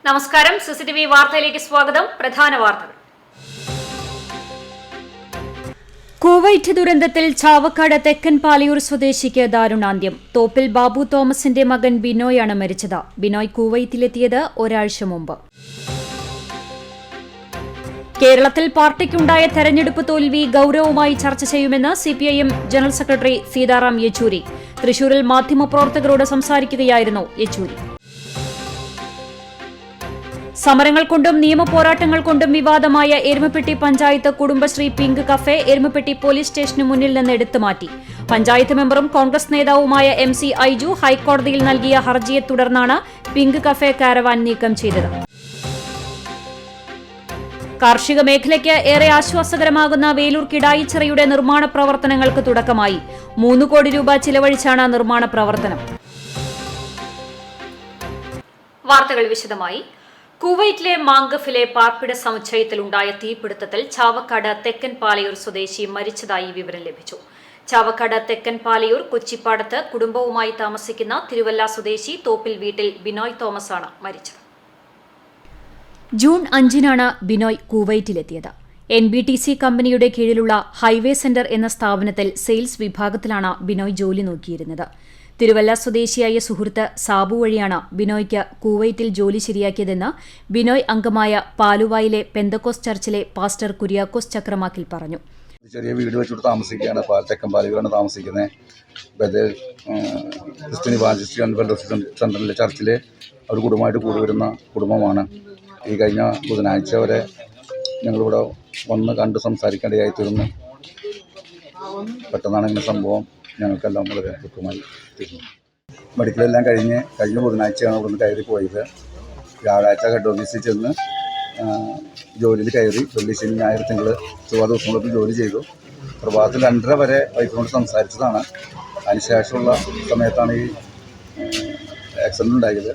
നമസ്കാരം. സിസിടിവി വാർത്തയിലേക്ക് സ്വാഗതം. പ്രധാന വാർത്തകൾ. കുവൈറ്റ് ദുരന്തത്തിൽ ചാവക്കാട് തെക്കൻ പാലയൂർ സ്വദേശിക്ക് ദാരുണാന്ത്യം. തോപ്പിൽ ബാബു തോമസിന്റെ മകൻ ബിനോയാണ് മരിച്ചത്. ബിനോയ് കുവൈറ്റിലെത്തിയത് ഒരാഴ്ച മുമ്പ്. കേരളത്തിൽ പാർട്ടിക്കുണ്ടായ തെരഞ്ഞെടുപ്പ് തോൽവി ഗൌരവമായി ചർച്ച ചെയ്യുമെന്ന് CPIM general secretary Sitaram Yechury. തൃശൂരിൽ മാധ്യമപ്രവർത്തകരോട് സംസാരിക്കുകയായിരുന്നു യെച്ചൂരി. സമരങ്ങൾ കൊണ്ടും നിയമപോരാട്ടങ്ങൾ കൊണ്ടും വിവാദമായ Erumapetty panchayat Kudumbashree pink cafe Erumapetty police സ്റ്റേഷന് മുന്നിൽ നിന്ന് എടുത്തുമാറ്റി. പഞ്ചായത്ത് മെമ്പറും കോൺഗ്രസ് നേതാവുമായ MC ഐജു ഹൈക്കോടതിയിൽ നൽകിയ ഹർജിയെ തുടർന്നാണ് പിങ്ക് കഫേ കാരവാൻ നീക്കം ചെയ്തത്. കാർഷിക മേഖലയ്ക്ക് ഏറെ ആശ്വാസകരമാകുന്ന വേലൂർ കിടായിച്ചിറയുടെ നിർമ്മാണ പ്രവർത്തനങ്ങൾക്ക് തുടക്കമായി. 3 കോടി രൂപ ചിലവഴിച്ചാണ് നിർമ്മാണ പ്രവർത്തനം. വാർത്തകൾ വിശദമായി. കുവൈറ്റിലെ മാംഗഫിലെ പാർപ്പിട സമുച്ചയത്തിലുണ്ടായ തീപിടുത്തത്തിൽ ചാവക്കാട് തെക്കൻ പാലയൂർ സ്വദേശി മരിച്ചതായി വിവരം ലഭിച്ചു. ചാവക്കാട് തെക്കൻ പാലയൂർ കൊച്ചിപ്പാടത്ത് കുടുംബവുമായി താമസിക്കുന്ന തിരുവല്ല സ്വദേശി തോപ്പിൽ വീട്ടിൽ ബിനോയ് തോമസാണ് മരിച്ചത്. ജൂൺ 5-നാണ് ബിനോയ് കുവൈറ്റിലെത്തിയത്. NBTC കമ്പനിയുടെ കീഴിലുള്ള ഹൈവേ സെന്റർ എന്ന സ്ഥാപനത്തിൽ സെയിൽസ് വിഭാഗത്തിലാണ് ബിനോയ് ജോലി നോക്കിയിരുന്നത്. തിരുവല്ല സ്വദേശിയായ സുഹൃത്ത് സാബു വഴിയാണ് ബിനോയ്ക്ക് കുവൈറ്റിൽ ജോലി ശരിയാക്കിയതെന്ന് ബിനോയ് അംഗമായ പാലുവായിലെ പെന്തക്കോസ് ചർച്ചിലെ പാസ്റ്റർ കുര്യാക്കോസ് ചക്രമാക്കിൽ പറഞ്ഞു. ചെറിയ വീട് വെച്ചിട്ട് താമസിക്കുകയാണ്. തെക്കൻ പാലയൂരാണ് താമസിക്കുന്നത്. ക്രിസ്ത്യൻ ഇവാഞ്ചലിസ്റ്റ് ആൻഡ് ഫെലോഷിപ്പ് സെന്ററിലെ ചർച്ചിലെ ഒരു കുടുംബമായിട്ട് കൂടി വരുന്ന കുടുംബമാണ്. ഈ കഴിഞ്ഞ ബുധനാഴ്ച വരെ ഞങ്ങളിവിടെ വന്ന് കണ്ട് സംസാരിക്കേണ്ടതായി തീർന്നു. പെട്ടെന്നാണ് ഇങ്ങനെ സംഭവം. ഞങ്ങൾക്കെല്ലാം വളരെ ദുഃഖമായി തീർന്നു. മെഡിക്കലെല്ലാം കഴിഞ്ഞ ബുധനാഴ്ചയാണ് ഇവിടുന്ന് കയറി പോയത്. വ്യാഴാഴ്ച ഹെഡ് ഓഫീസിൽ ചെന്ന് ജോലിയിൽ കയറി. വെള്ളി, ശനി, ഞായർ, തിങ്കൾ, ചൊവ്വ ദിവസങ്ങളൊക്കെ ജോലി ചെയ്തു. പ്രഭാതത്തിൽ 2:30 വരെ വൈഫിനോട് സംസാരിച്ചതാണ്. അതിനുശേഷമുള്ള സമയത്താണ് ഈ ആക്സിഡന്റ് ഉണ്ടായത്.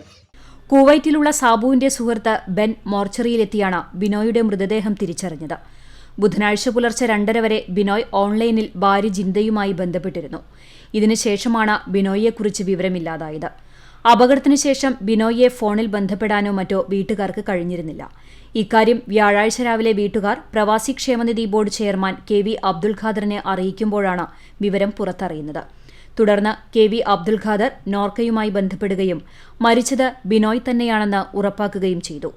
കുവൈറ്റിലുള്ള സാബുവിന്റെ സുഹൃത്ത് ബെൻ മോർച്ചറിയിലെത്തിയാണ് ബിനോയുടെ മൃതദേഹം തിരിച്ചറിഞ്ഞത്. ബുധനാഴ്ച പുലർച്ചെ 2:30 വരെ ബിനോയ് ഓൺലൈനിൽ ഭാര്യ ജിന്തയുമായി ബന്ധപ്പെട്ടിരുന്നു. ഇതിനുശേഷമാണ് ബിനോയിയെക്കുറിച്ച് വിവരമില്ലാതായത്. അപകടത്തിനു ശേഷം ബിനോയിയെ ഫോണിൽ ബന്ധപ്പെടാനോ മറ്റോ വീട്ടുകാർക്ക് കഴിഞ്ഞിരുന്നില്ല. ഇക്കാര്യം വ്യാഴാഴ്ച രാവിലെ വീട്ടുകാർ പ്രവാസി ക്ഷേമനിധി ബോർഡ് ചെയർമാൻ KV അബ്ദുൽ ഖാദറിനെ അറിയിക്കുമ്പോഴാണ് വിവരം പുറത്തറിയുന്നത്. തുടർന്ന് KV അബ്ദുൽ ഖാദർ നോർക്കയുമായി ബന്ധപ്പെടുകയും മരിച്ചത് ബിനോയ് തന്നെയാണെന്ന് ഉറപ്പാക്കുകയും ചെയ്തു.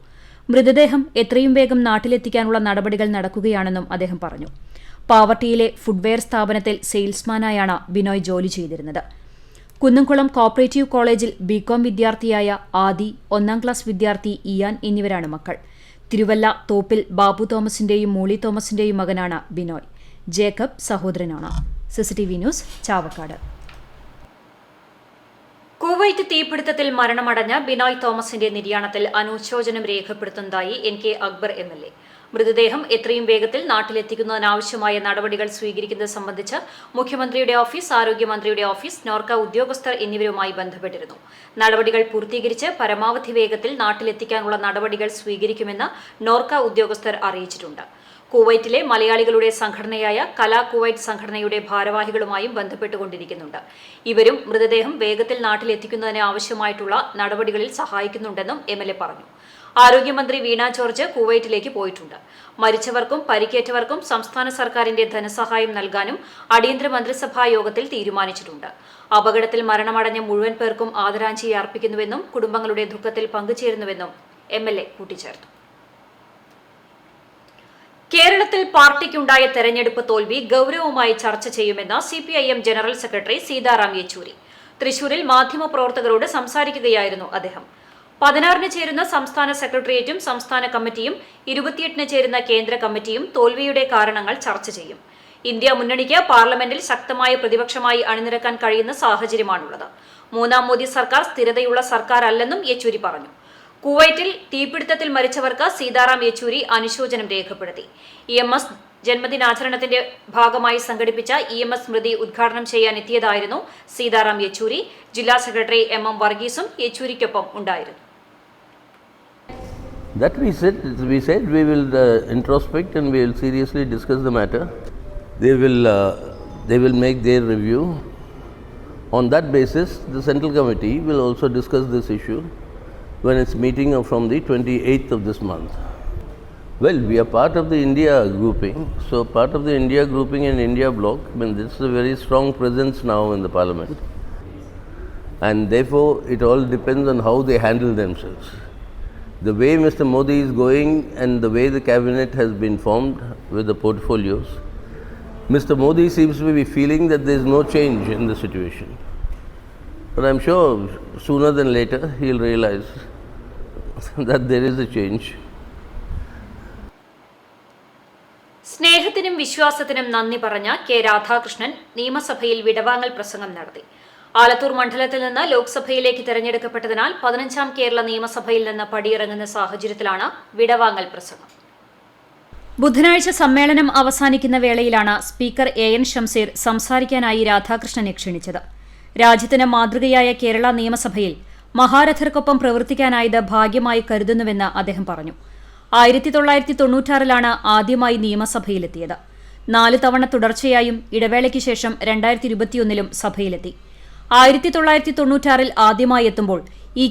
മൃതദേഹം എത്രയും വേഗം നാട്ടിലെത്തിക്കാനുള്ള നടപടികൾ നടക്കുകയാണെന്നും അദ്ദേഹം പറഞ്ഞു. പാവർട്ടിയിലെ ഫുട്വെയർ സ്ഥാപനത്തിൽ സെയിൽസ്മാനായാണ് ബിനോയ് ജോലി ചെയ്തിരുന്നത്. കുന്നംകുളം കോപ്പറേറ്റീവ് കോളേജിൽ BCom വിദ്യാർത്ഥിയായ ആദി, 1ാം ക്ലാസ് വിദ്യാർത്ഥി ഇയാൻ എന്നിവരാണ് മക്കൾ. തിരുവല്ല തോപ്പിൽ ബാബു തോമസിന്റെയും മൂളി തോമസിന്റെയും മകനാണ് ബിനോയ്. ജേക്കബ് സഹോദരനാണ്. CCTV news, Chavakkad. കുവൈറ്റ് തീപിടുത്തത്തിൽ മരണമടഞ്ഞ ബിനോയ് തോമസിന്റെ നിര്യാണത്തിൽ അനുശോചനം രേഖപ്പെടുത്തുന്നതായി NK അക്ബർ MLA. മൃതദേഹം എത്രയും വേഗത്തിൽ നാട്ടിലെത്തിക്കുന്നതിനാവശ്യമായ നടപടികൾ സ്വീകരിക്കുന്നത് സംബന്ധിച്ച് മുഖ്യമന്ത്രിയുടെ ഓഫീസ്, ആരോഗ്യമന്ത്രിയുടെ ഓഫീസ്, നോർക്ക ഉദ്യോഗസ്ഥർ എന്നിവരുമായി ബന്ധപ്പെട്ടിരുന്നു. നടപടികൾ പൂർത്തീകരിച്ച് പരമാവധി വേഗത്തിൽ നാട്ടിലെത്തിക്കാനുള്ള നടപടികൾ സ്വീകരിക്കുമെന്ന് നോർക്ക ഉദ്യോഗസ്ഥർ അറിയിച്ചിട്ടുണ്ട്. കുവൈറ്റിലെ മലയാളികളുടെ സംഘടനയായ കലാ കുവൈറ്റ് സംഘടനയുടെ ഭാരവാഹികളുമായും ബന്ധപ്പെട്ടുകൊണ്ടിരിക്കുന്നുണ്ട്. ഇവരും മൃതദേഹം വേഗത്തിൽ നാട്ടിലെത്തിക്കുന്നതിന് ആവശ്യമായിട്ടുള്ള നടപടികളിൽ സഹായിക്കുന്നുണ്ടെന്നും MLA പറഞ്ഞു. ആരോഗ്യമന്ത്രി വീണ ജോർജ് കുവൈറ്റിലേക്ക് പോയിട്ടുണ്ട്. മരിച്ചവർക്കും പരിക്കേറ്റവർക്കും സംസ്ഥാന സർക്കാരിന്റെ ധനസഹായം നൽകാനും അടിയന്തര മന്ത്രിസഭാ യോഗത്തിൽ തീരുമാനിച്ചിട്ടുണ്ട്. അപകടത്തിൽ മരണമടഞ്ഞ മുഴുവൻ പേർക്കും ആദരാഞ്ജലി അർപ്പിക്കുന്നുവെന്നും കുടുംബങ്ങളുടെ ദുഃഖത്തിൽ പങ്കുചേരുന്നുവെന്നും MLA കൂട്ടിച്ചേർത്തു. കേരളത്തിൽ പാർട്ടിക്കുണ്ടായ തെരഞ്ഞെടുപ്പ് തോൽവി ഗൌരവമായി ചർച്ച ചെയ്യുമെന്ന് CPIM general secretary Sitaram Yechury. തൃശൂരിൽ മാധ്യമപ്രവർത്തകരോട് സംസാരിക്കുകയായിരുന്നു അദ്ദേഹം. 16-ന് ചേരുന്ന സംസ്ഥാന സെക്രട്ടേറിയറ്റും സംസ്ഥാന കമ്മിറ്റിയും 28-ന് ചേരുന്ന കേന്ദ്ര കമ്മിറ്റിയും തോൽവിയുടെ കാരണങ്ങൾ ചർച്ച ചെയ്യും. ഇന്ത്യ മുന്നണിക്ക് പാർലമെന്റിൽ ശക്തമായ പ്രതിപക്ഷമായി അണിനിരക്കാൻ കഴിയുന്ന സാഹചര്യമാണുള്ളത്. 3ാം മോദി സർക്കാർ സ്ഥിരതയുള്ള സർക്കാരല്ലെന്നും യെച്ചൂരി പറഞ്ഞു. കുവൈറ്റിൽ തീപിടുത്തത്തിൽ മരിച്ചവർക്ക് സീതാറാം യെച്ചൂരി അനുശോചനം രേഖപ്പെടുത്തി. EMS ജന്മദിനാചരണത്തിന്റെ ഭാഗമായി സംഘടിപ്പിച്ച EMS സ്മൃതി ഉദ്ഘാടനം ചെയ്യാൻ എത്തിയതായിരുന്നു സീതാറാം യെച്ചൂരി. ജില്ലാ സെക്രട്ടറി MM വർഗീസും യെച്ചൂരിക്കൊപ്പം ഉണ്ടായിരുന്നു. That we said we will introspect and we will seriously discuss the matter. They will make their review. On that basis, the Central Committee will also discuss this issue when it's meeting from the 28th of this month. Well, we are part of the India grouping. So part of the India grouping and India bloc, I mean, this is a very strong presence now in the parliament. And therefore, it all depends on how they handle themselves. The way Mr. Modi is going and the way the cabinet has been formed with the portfolios, Mr. Modi seems to be feeling that there is no change in the situation. But I'm sure sooner than later he'll realize that there is a change. സ്നേഹത്തിനും വിശ്വാസത്തിനും നന്ദി പറഞ്ഞ K Radhakrishnan നിയമസഭയിൽ വിടവാങ്ങൽ പ്രസംഗം നടത്തി. ആലത്തൂർ മണ്ഡലത്തിൽ നിന്ന് ലോക്സഭയിലേക്ക് തെരഞ്ഞെടുക്കപ്പെട്ടതിനാൽ 15ാം കേരള നിയമസഭയിൽ നിന്ന് പടിയിറങ്ങുന്ന സാഹചര്യത്തിലാണ് വിടവാങ്ങൽ പ്രസംഗം. ബുധനാഴ്ച സമ്മേളനം അവസാനിക്കുന്ന വേളയിലാണ് സ്പീക്കർ എൻ ഷംസീർ സംസാരിക്കാനായി രാധാകൃഷ്ണനെ ക്ഷണിച്ചത്. രാജ്യത്തിന് മാതൃകയായ കേരള നിയമസഭയിൽ മഹാരഥർക്കൊപ്പം പ്രവർത്തിക്കാനായത് ഭാഗ്യമായി കരുതുന്നുവെന്ന് അദ്ദേഹം പറഞ്ഞു. 1996 ആദ്യമായി നിയമസഭയിലെത്തിയത്. 4 തവണ തുടർച്ചയായും ഇടവേളയ്ക്ക് ശേഷം 2021 സഭയിലെത്തി. 1996 ആദ്യമായി എത്തുമ്പോൾ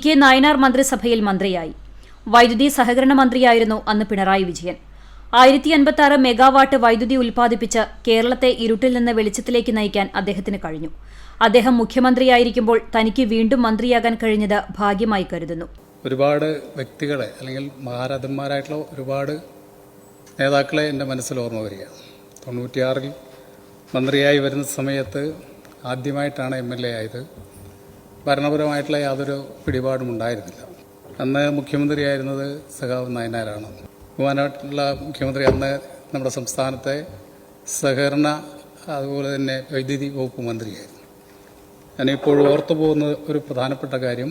കെ നായനാർ മന്ത്രിസഭയിൽ മന്ത്രിയായി. വൈദ്യുതി സഹകരണ മന്ത്രിയായിരുന്നു അന്ന് പിണറായി വിജയൻ. 1056 മെഗാവാട്ട് വൈദ്യുതി ഉൽപ്പാദിപ്പിച്ച് കേരളത്തെ ഇരുട്ടിൽ നിന്ന് വെളിച്ചത്തിലേക്ക് നയിക്കാൻ അദ്ദേഹത്തിന് കഴിഞ്ഞു. അദ്ദേഹം മുഖ്യമന്ത്രിയായിരിക്കുമ്പോൾ തനിക്ക് വീണ്ടും മന്ത്രിയാകാൻ കഴിഞ്ഞത് ഭാഗ്യമായി കരുതുന്നു. ഒരുപാട് വ്യക്തികളെ അല്ലെങ്കിൽ മഹാരഥന്മാരായിട്ടുള്ള ഒരുപാട് നേതാക്കളെ എൻ്റെ മനസ്സിൽ ഓർമ്മ വരിക. 96 മന്ത്രിയായി വരുന്ന സമയത്ത് ആദ്യമായിട്ടാണ് MLA ആയത്. ഭരണപരമായിട്ടുള്ള യാതൊരു പിടിപാടും ഉണ്ടായിരുന്നില്ല. അന്ന് മുഖ്യമന്ത്രിയായിരുന്നത് സഖാവ് നായനാരാണ്. ബഹുമാനമായിട്ടുള്ള മുഖ്യമന്ത്രി അന്ന് നമ്മുടെ സംസ്ഥാനത്തെ സഹകരണ അതുപോലെ തന്നെ വൈദ്യുതി വകുപ്പ് മന്ത്രിയായിരുന്നു. ഞാനിപ്പോഴും ഓർത്തു പോകുന്ന ഒരു പ്രധാനപ്പെട്ട കാര്യം,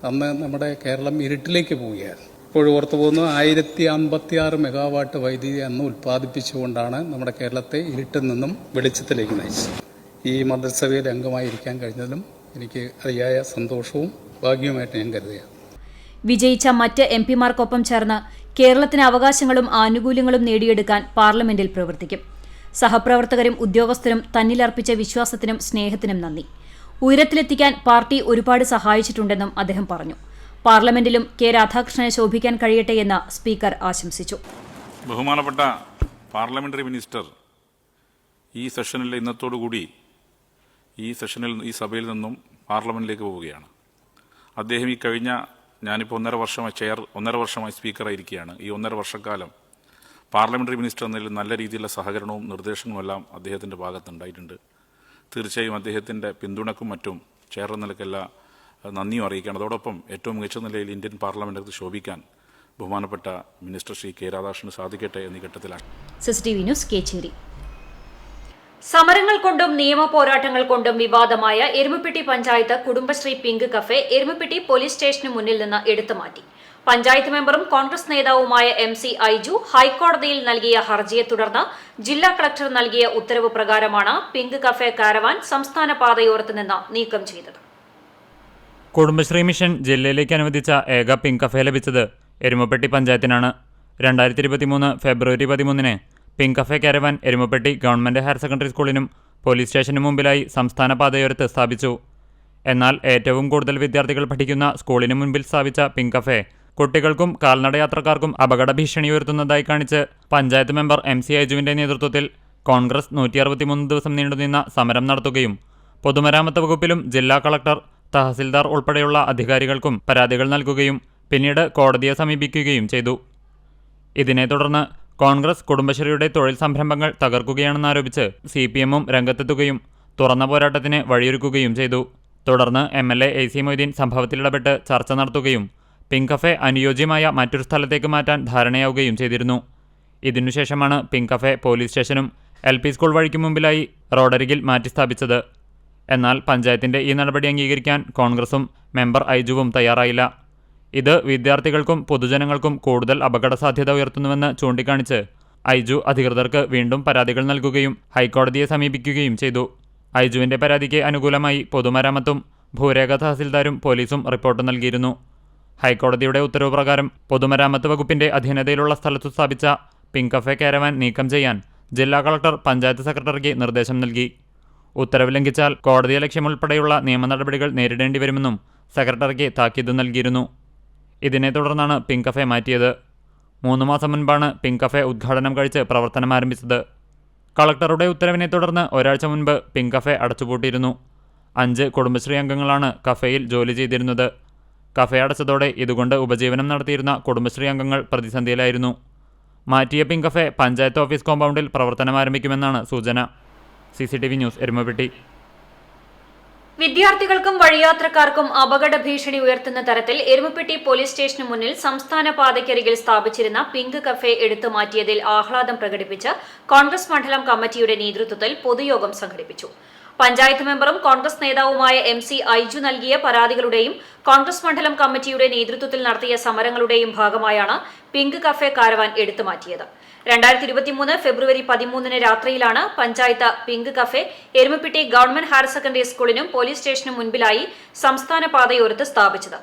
അന്ന് നമ്മുടെ കേരളം ഇരുട്ടിലേക്ക് പോവുകയായിരുന്നു. ഇപ്പോഴും ഓർത്തു പോകുന്നത് 1056 മെഗാവാട്ട് വൈദ്യുതി അന്ന് ഉൽപ്പാദിപ്പിച്ചുകൊണ്ടാണ് നമ്മുടെ കേരളത്തെ ഇരുട്ടിൽ നിന്നും വെളിച്ചത്തിലേക്ക് നയിച്ചത്. ഈ മന്ത്രിസഭയിൽ അംഗമായിരിക്കാൻ കഴിഞ്ഞതിലും എനിക്ക് അതിയായ സന്തോഷവും ഭാഗ്യവുമായിട്ട് ഞാൻ കരുതുകയാണ്. വിജയിച്ച മറ്റ് MP-മാർക്കൊപ്പം ചേർന്ന് കേരളത്തിന് അവകാശങ്ങളും ആനുകൂല്യങ്ങളും നേടിയെടുക്കാൻ പാർലമെന്റിൽ പ്രവർത്തിക്കും. സഹപ്രവർത്തകരും ഉദ്യോഗസ്ഥരും തന്നിലർപ്പിച്ച വിശ്വാസത്തിനും സ്നേഹത്തിനും നന്ദി. ഉയരത്തിലെത്തിക്കാൻ പാർട്ടി ഒരുപാട് സഹായിച്ചിട്ടുണ്ടെന്നും അദ്ദേഹം പറഞ്ഞു. പാർലമെന്റിലും കെ രാധാകൃഷ്ണനെ ശോഭിക്കാൻ കഴിയട്ടെയെന്ന് സ്പീക്കർ ആശംസിച്ചു. ബഹുമാനപ്പെട്ട പാർലമെന്ററി മിനിസ്റ്റർ ഈ സെഷനിലെ ഇന്നത്തോടുകൂടി ഈ സഭയിൽ നിന്നും പാർലമെന്റിലേക്ക് പോവുകയാണ്. അദ്ദേഹം ഈ കഴിഞ്ഞ ഞാനിപ്പോൾ 1.5 വർഷമായി സ്പീക്കറായിരിക്കുകയാണ്. ഈ 1.5 വർഷക്കാലം പാർലമെന്ററി മിനിസ്റ്റർ എന്നതിൽ നല്ല രീതിയിലുള്ള സഹകരണവും നിർദ്ദേശങ്ങളുമെല്ലാം അദ്ദേഹത്തിൻ്റെ ഭാഗത്തുണ്ടായിട്ടുണ്ട്. തീർച്ചയായും അദ്ദേഹത്തിൻ്റെ പിന്തുണക്കും മറ്റും ചേർന്ന നിലയ്ക്കെല്ലാം നന്ദിയും അറിയിക്കുകയാണ്. അതോടൊപ്പം ഏറ്റവും മികച്ച നിലയിൽ ഇന്ത്യൻ പാർലമെന്റിൽ ശോഭിക്കാൻ ബഹുമാനപ്പെട്ട മിനിസ്റ്റർ ശ്രീ കെ രാധാകൃഷ്ണന് സാധിക്കട്ടെ എന്നീ ഘട്ടത്തിലാണ്. CCTV news Kechery. സമരങ്ങൾ കൊണ്ടും നിയമ പോരാട്ടങ്ങൾ കൊണ്ടും വിവാദമായ Erumapetty panchayat Kudumbashree pink cafe Erumapetty police സ്റ്റേഷന് മുന്നിൽ നിന്ന് എടുത്തുമാറ്റി. പഞ്ചായത്ത് മെമ്പറും കോൺഗ്രസ് നേതാവുമായ MC ഐജു ഹൈക്കോടതിയിൽ നൽകിയ ഹർജിയെ തുടർന്ന് ജില്ലാ കളക്ടർ നൽകിയ ഉത്തരവ് പ്രകാരമാണ് പിങ്ക് കഫേ കാരവാൻ സംസ്ഥാന പാതയോരത്ത് നിന്ന് നീക്കം ചെയ്തത്. കുടുംബശ്രീ മിഷൻ ജില്ലയിലേക്ക് അനുവദിച്ച ഏക പിങ്ക് കഫേ ലഭിച്ചത് എരുമപ്പെട്ടി പഞ്ചായത്തിനാണ്. 2023 February 13 pink cafe caravan Erumapetty government higher secondary സ്കൂളിനും പോലീസ് സ്റ്റേഷനു മുമ്പിലായി സംസ്ഥാന പാതയോരത്ത് സ്ഥാപിച്ചു. എന്നാൽ ഏറ്റവും കൂടുതൽ വിദ്യാർത്ഥികൾ പഠിക്കുന്ന സ്കൂളിന് മുൻപിൽ സ്ഥാപിച്ച പിങ്ക് കഫേ കുട്ടികൾക്കും കാൽനടയാത്രക്കാർക്കും അപകട ഭീഷണി ഉയർത്തുന്നതായി കാണിച്ച് പഞ്ചായത്ത് മെമ്പർ MC ഐജുവിന്റെ നേതൃത്വത്തിൽ കോൺഗ്രസ് 163 ദിവസം നീണ്ടുനിന്ന സമരം നടത്തുകയും പൊതുമരാമത്ത് വകുപ്പിലും ജില്ലാ കളക്ടർ, തഹസിൽദാർ ഉൾപ്പെടെയുള്ള അധികാരികൾക്കും പരാതികൾ നൽകുകയും പിന്നീട് കോടതിയെ സമീപിക്കുകയും ചെയ്തു. ഇതിനെ തുടർന്ന് കോൺഗ്രസ് കുടുംബശ്രീയുടെ തൊഴിൽ സംരംഭങ്ങൾ തകർക്കുകയാണെന്നാരോപിച്ച് CPM-ഉം രംഗത്തെത്തുകയും തുറന്ന പോരാട്ടത്തിന് വഴിയൊരുക്കുകയും ചെയ്തു. തുടർന്ന് MLA AC മൊയ്തീൻ സംഭവത്തിലിടപെട്ട് ചർച്ച നടത്തുകയും പിങ്ക് കഫേ അനുയോജ്യമായ മറ്റൊരു സ്ഥലത്തേക്ക് മാറ്റാൻ ധാരണയാവുകയും ചെയ്തിരുന്നു. ഇതിനുശേഷമാണ് പിങ്ക് കഫേ പോലീസ് സ്റ്റേഷനും LP സ്കൂൾ വഴിക്ക് മുമ്പിലായി റോഡരികിൽ മാറ്റിസ്ഥാപിച്ചത്. എന്നാൽ പഞ്ചായത്തിന്റെ ഈ നടപടി അംഗീകരിക്കാൻ കോൺഗ്രസും മെമ്പർ ഐജുവും തയ്യാറായില്ല. ഇത് വിദ്യാർത്ഥികൾക്കും പൊതുജനങ്ങൾക്കും കൂടുതൽ അപകട സാധ്യത ഉയർത്തുന്നുവെന്ന് ചൂണ്ടിക്കാണിച്ച് ഐജു അധികൃതർക്ക് വീണ്ടും പരാതികൾ നൽകുകയും ഹൈക്കോടതിയെ സമീപിക്കുകയും ചെയ്തു. ഐജുവിന്റെ പരാതിക്ക് അനുകൂലമായി പൊതുമരാമത്തും ഭൂരേഖ തഹസിൽദാരും പോലീസും റിപ്പോർട്ട് നൽകിയിരുന്നു. ഹൈക്കോടതിയുടെ ഉത്തരവ് പ്രകാരം പൊതുമരാമത്ത് വകുപ്പിന്റെ അധീനതയിലുള്ള സ്ഥലത്തു സ്ഥാപിച്ച പിങ്ക് കഫേ കാരവാൻ നീക്കം ചെയ്യാൻ ജില്ലാ കളക്ടർ പഞ്ചായത്ത് സെക്രട്ടറിക്ക് നിർദ്ദേശം നൽകി. ഉത്തരവ് ലംഘിച്ചാൽ കോടതിയെ ലക്ഷ്യമുൾപ്പെടെയുള്ള നിയമ നടപടികൾ നേരിടേണ്ടി വരുമെന്നും സെക്രട്ടറിക്ക് താക്കീത് നൽകിയിരുന്നു. ഇതിനെ തുടർന്നാണ് പിങ്ക് കഫേ മാറ്റിയത്. 3 മാസം മുൻപാണ് പിങ്ക് കഫേ ഉദ്ഘാടനം കഴിച്ച് പ്രവർത്തനം ആരംഭിച്ചത്. കളക്ടറുടെ ഉത്തരവിനെ തുടർന്ന് ഒരാഴ്ച മുൻപ് പിങ്ക് കഫേ അടച്ചുപൂട്ടിയിരുന്നു. 5 കുടുംബശ്രീ അംഗങ്ങളാണ് കഫേയിൽ ജോലി ചെയ്തിരുന്നത്. കഫേ അടച്ചതോടെ ഇതുകൊണ്ട് ഉപജീവനം നടത്തിയിരുന്ന കുടുംബശ്രീ അംഗങ്ങൾ പ്രതിസന്ധിയിലായിരുന്നു. മാറ്റിയ പിങ്ക് കഫേ പഞ്ചായത്ത് ഓഫീസ് കോമ്പൗണ്ടിൽ പ്രവർത്തനം ആരംഭിക്കുമെന്നാണ് സൂചന. CCTV news, Erumapetty. വിദ്യാർത്ഥികൾക്കും വഴിയാത്രക്കാർക്കും അപകട ഭീഷണി ഉയർത്തുന്ന തരത്തിൽ എരുമപ്പെട്ടി പോലീസ് സ്റ്റേഷന് മുന്നിൽ സംസ്ഥാന പാതയ്ക്കരികിൽ സ്ഥാപിച്ചിരുന്ന പിങ്ക് കഫേ എടുത്തു മാറ്റിയതിൽ ആഹ്ലാദം പ്രകടിപ്പിച്ച് കോൺഗ്രസ് മണ്ഡലം കമ്മിറ്റിയുടെ നേതൃത്വത്തിൽ പൊതുയോഗം സംഘടിപ്പിച്ചു. പഞ്ചായത്ത് മെമ്പറും കോൺഗ്രസ് നേതാവുമായ MC ഐജു നൽകിയ പരാതികളുടെയും കോൺഗ്രസ് മണ്ഡലം കമ്മിറ്റിയുടെ നേതൃത്വത്തിൽ നടത്തിയ സമരങ്ങളുടെയും ഭാഗമായാണ് പിങ്ക് കഫേ കാരവാൻ എടുത്തുമാറ്റിയത്. 2023 ഫെബ്രുവരി 13 രാത്രിയിലാണ് panchayat pink cafe Erumapetty government higher secondary സ്കൂളിനും പോലീസ് സ്റ്റേഷനും മുൻപിലായി സംസ്ഥാന പാതയോരത്ത് സ്ഥാപിച്ചത്.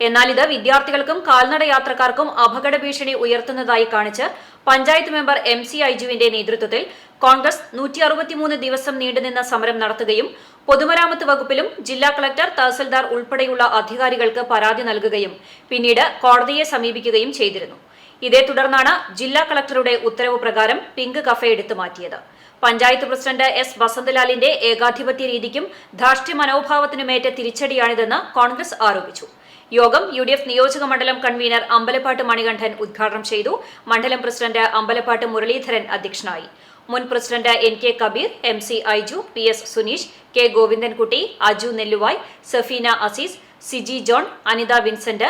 എന്നാൽ ഇത് വിദ്യാർത്ഥികൾക്കും കാൽനട യാത്രക്കാർക്കും അപകട ഭീഷണി ഉയർത്തുന്നതായി കാണിച്ച് പഞ്ചായത്ത് മെമ്പർ MC ഐജുവിന്റെ നേതൃത്വത്തിൽ കോൺഗ്രസ് 163 ദിവസം നീണ്ടുനിന്ന സമരം നടത്തുകയും പൊതുമരാമത്ത് വകുപ്പിലും ജില്ലാ കളക്ടർ, തഹസിൽദാർ ഉൾപ്പെടെയുള്ള അധികാരികൾക്ക് പരാതി നൽകുകയും പിന്നീട് കോടതിയെ സമീപിക്കുകയും ചെയ്തിരുന്നു. ഇതേ തുടർന്നാണ് ജില്ലാ കളക്ടറുടെ ഉത്തരവ് പ്രകാരം പിങ്ക് കഫേ എടുത്തു മാറ്റിയത്. പഞ്ചായത്ത് പ്രസിഡന്റ് S വസന്തലാലിന്റെ ഏകാധിപത്യ രീതിക്കും ധാർഷ്ട്യ മനോഭാവത്തിനുമേറ്റ തിരിച്ചടിയാണിതെന്ന് കോൺഗ്രസ് ആരോപിച്ചു. യോഗം UDF നിയോജക മണ്ഡലം കൺവീനർ അമ്പലപ്പാട്ട് മണികണ്ഠൻ ഉദ്ഘാടനം ചെയ്തു. മണ്ഡലം പ്രസിഡന്റ് അമ്പലപ്പാട്ട് മുരളീധരൻ അധ്യക്ഷനായി. മുൻ president NK Kabeer, MC Aiju, PS Suneesh, K Govindankutty, Aju Nelluvai, Safeena Azeez, Siji John, Anitha Vincent,